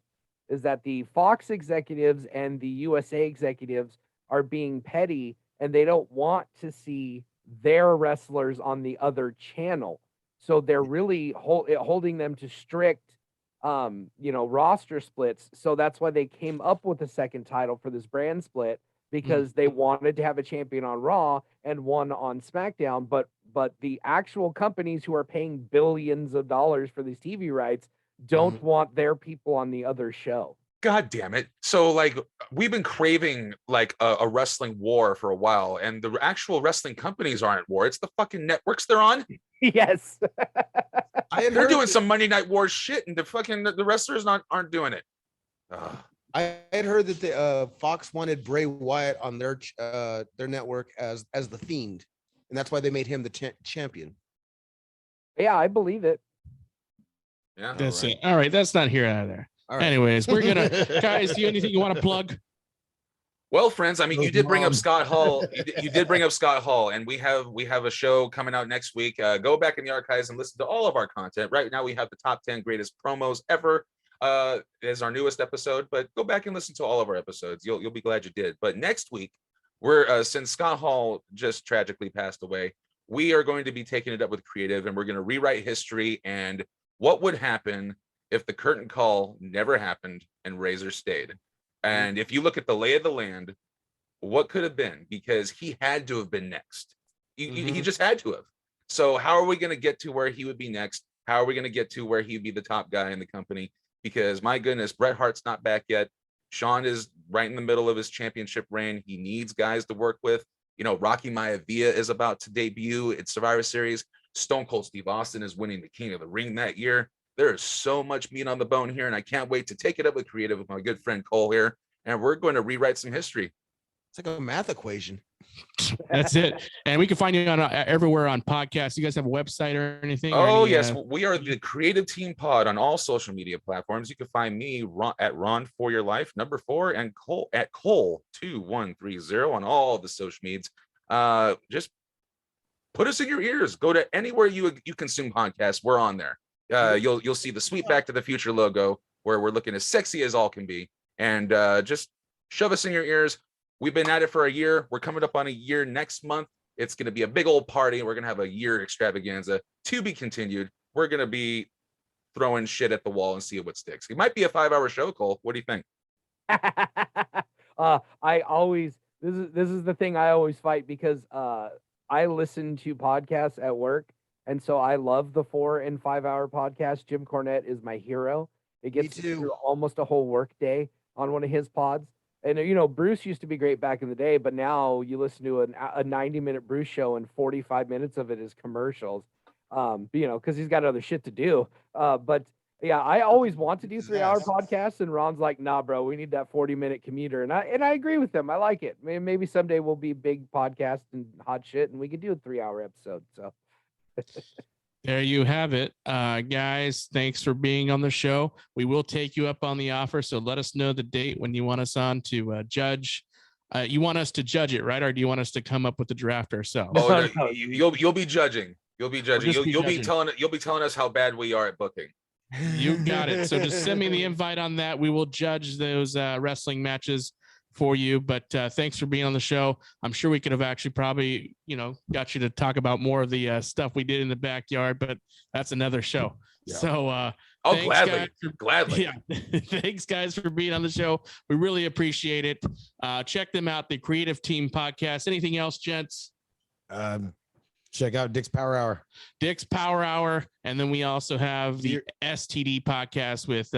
is that the Fox executives and the USA executives are being petty, and they don't want to see their wrestlers on the other channel. So they're really holding them to strict, roster splits. So that's why they came up with a second title for this brand split, because they wanted to have a champion on Raw and one on SmackDown. But the actual companies who are paying billions of dollars for these TV rights don't want their people on the other show.
God damn it. So like we've been craving like a wrestling war for a while, and the actual wrestling companies aren't at war. It's the fucking networks they're on.
Yes.
They're doing some Monday Night War shit, and the wrestlers aren't doing it.
I had heard that the Fox wanted Bray Wyatt on their network as the Fiend, and that's why they made him the champion.
Yeah, I believe it.
Yeah,
that's it. All right, that's not here or there.
All right.
Anyways, we're gonna guys. Do you anything you want to plug?
Well, friends, I mean, you did bring up Scott Hall. You did bring up Scott Hall, and we have a show coming out next week. Go back in the archives and listen to all of our content. Right now, we have the top 10 greatest promos ever. Is our newest episode, but go back and listen to all of our episodes. You'll be glad you did. But next week, we're since Scott Hall just tragically passed away, we are going to be taking it up with creative, and we're going to rewrite history and what would happen if the curtain call never happened and Razor stayed. And if you look at the lay of the land, what could have been? Because he had to have been next. He just had to have. So how are we going to get to where he would be next? How are we going to get to where he'd be the top guy in the company? Because my goodness, Bret Hart's not back yet. Shawn is right in the middle of his championship reign. He needs guys to work with. Rocky Maivia is about to debut at Survivor Series. Stone Cold Steve Austin is winning the King of the Ring that year. There is so much meat on the bone here, and I can't wait to take it up with creative with my good friend Cole here, and we're going to rewrite some history.
It's like a math equation.
That's it. And we can find you on everywhere on podcasts. You guys have a website or anything?
Yes, we are the Creative Team Pod on all social media platforms. You can find me at Ron for Your Life 4 and Cole at Cole 2130 on all the social medias. Just put us in your ears. Go to anywhere you consume podcasts. We're on there. You'll see the sweet Back to the Future logo where we're looking as sexy as all can be. and just shove us in your ears. We've been at it for a year. We're coming up on a year next month. It's going to be a big old party. We're going to have a year extravaganza to be continued. We're going to be throwing shit at the wall and see what sticks. It might be a 5-hour show, Cole. What do you think?
I always this is the thing I always fight, because I listen to podcasts at work, and so I love the 4 and 5 hour podcast. Jim Cornette is my hero. It gets through almost a whole work day on one of his pods. And Bruce used to be great back in the day, but now you listen to a 90-minute Bruce show and 45 minutes of it is commercials. Because he's got other shit to do. But yeah, I always want to do 3-hour podcasts, and Ron's like, nah, bro, we need that 40-minute commuter. And I agree with him. I like it. Maybe someday we'll be big podcast and hot shit, and we could do a 3-hour episode. So
there you have it. Guys, thanks for being on the show. We will take you up on the offer, so let us know the date when you want us on to judge. You want us to judge it, right? Or do you want us to come up with the draft ourselves?
Oh, no, you'll be judging. You'll be judging. You'll be telling us how bad we are at booking.
You got it. So just send me the invite on that. We will judge those wrestling matches for you. But thanks for being on the show. I'm sure we could have actually probably, got you to talk about more of the stuff we did in the backyard, but that's another show. Yeah. So
gladly.
Yeah. Thanks guys for being on the show. We really appreciate it. Check them out, the Creative Team Podcast. Anything else, gents?
Check out Dick's Power Hour. And then we also have the STD podcast with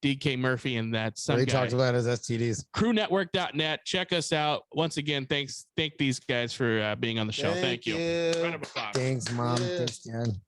DK Murphy, and that's some guy. Talked about his STDs.
Crewnetwork.net. Check us out. Once again, thank these guys for being on the show. Thank you.
Thanks, Mom. Thanks, Jen.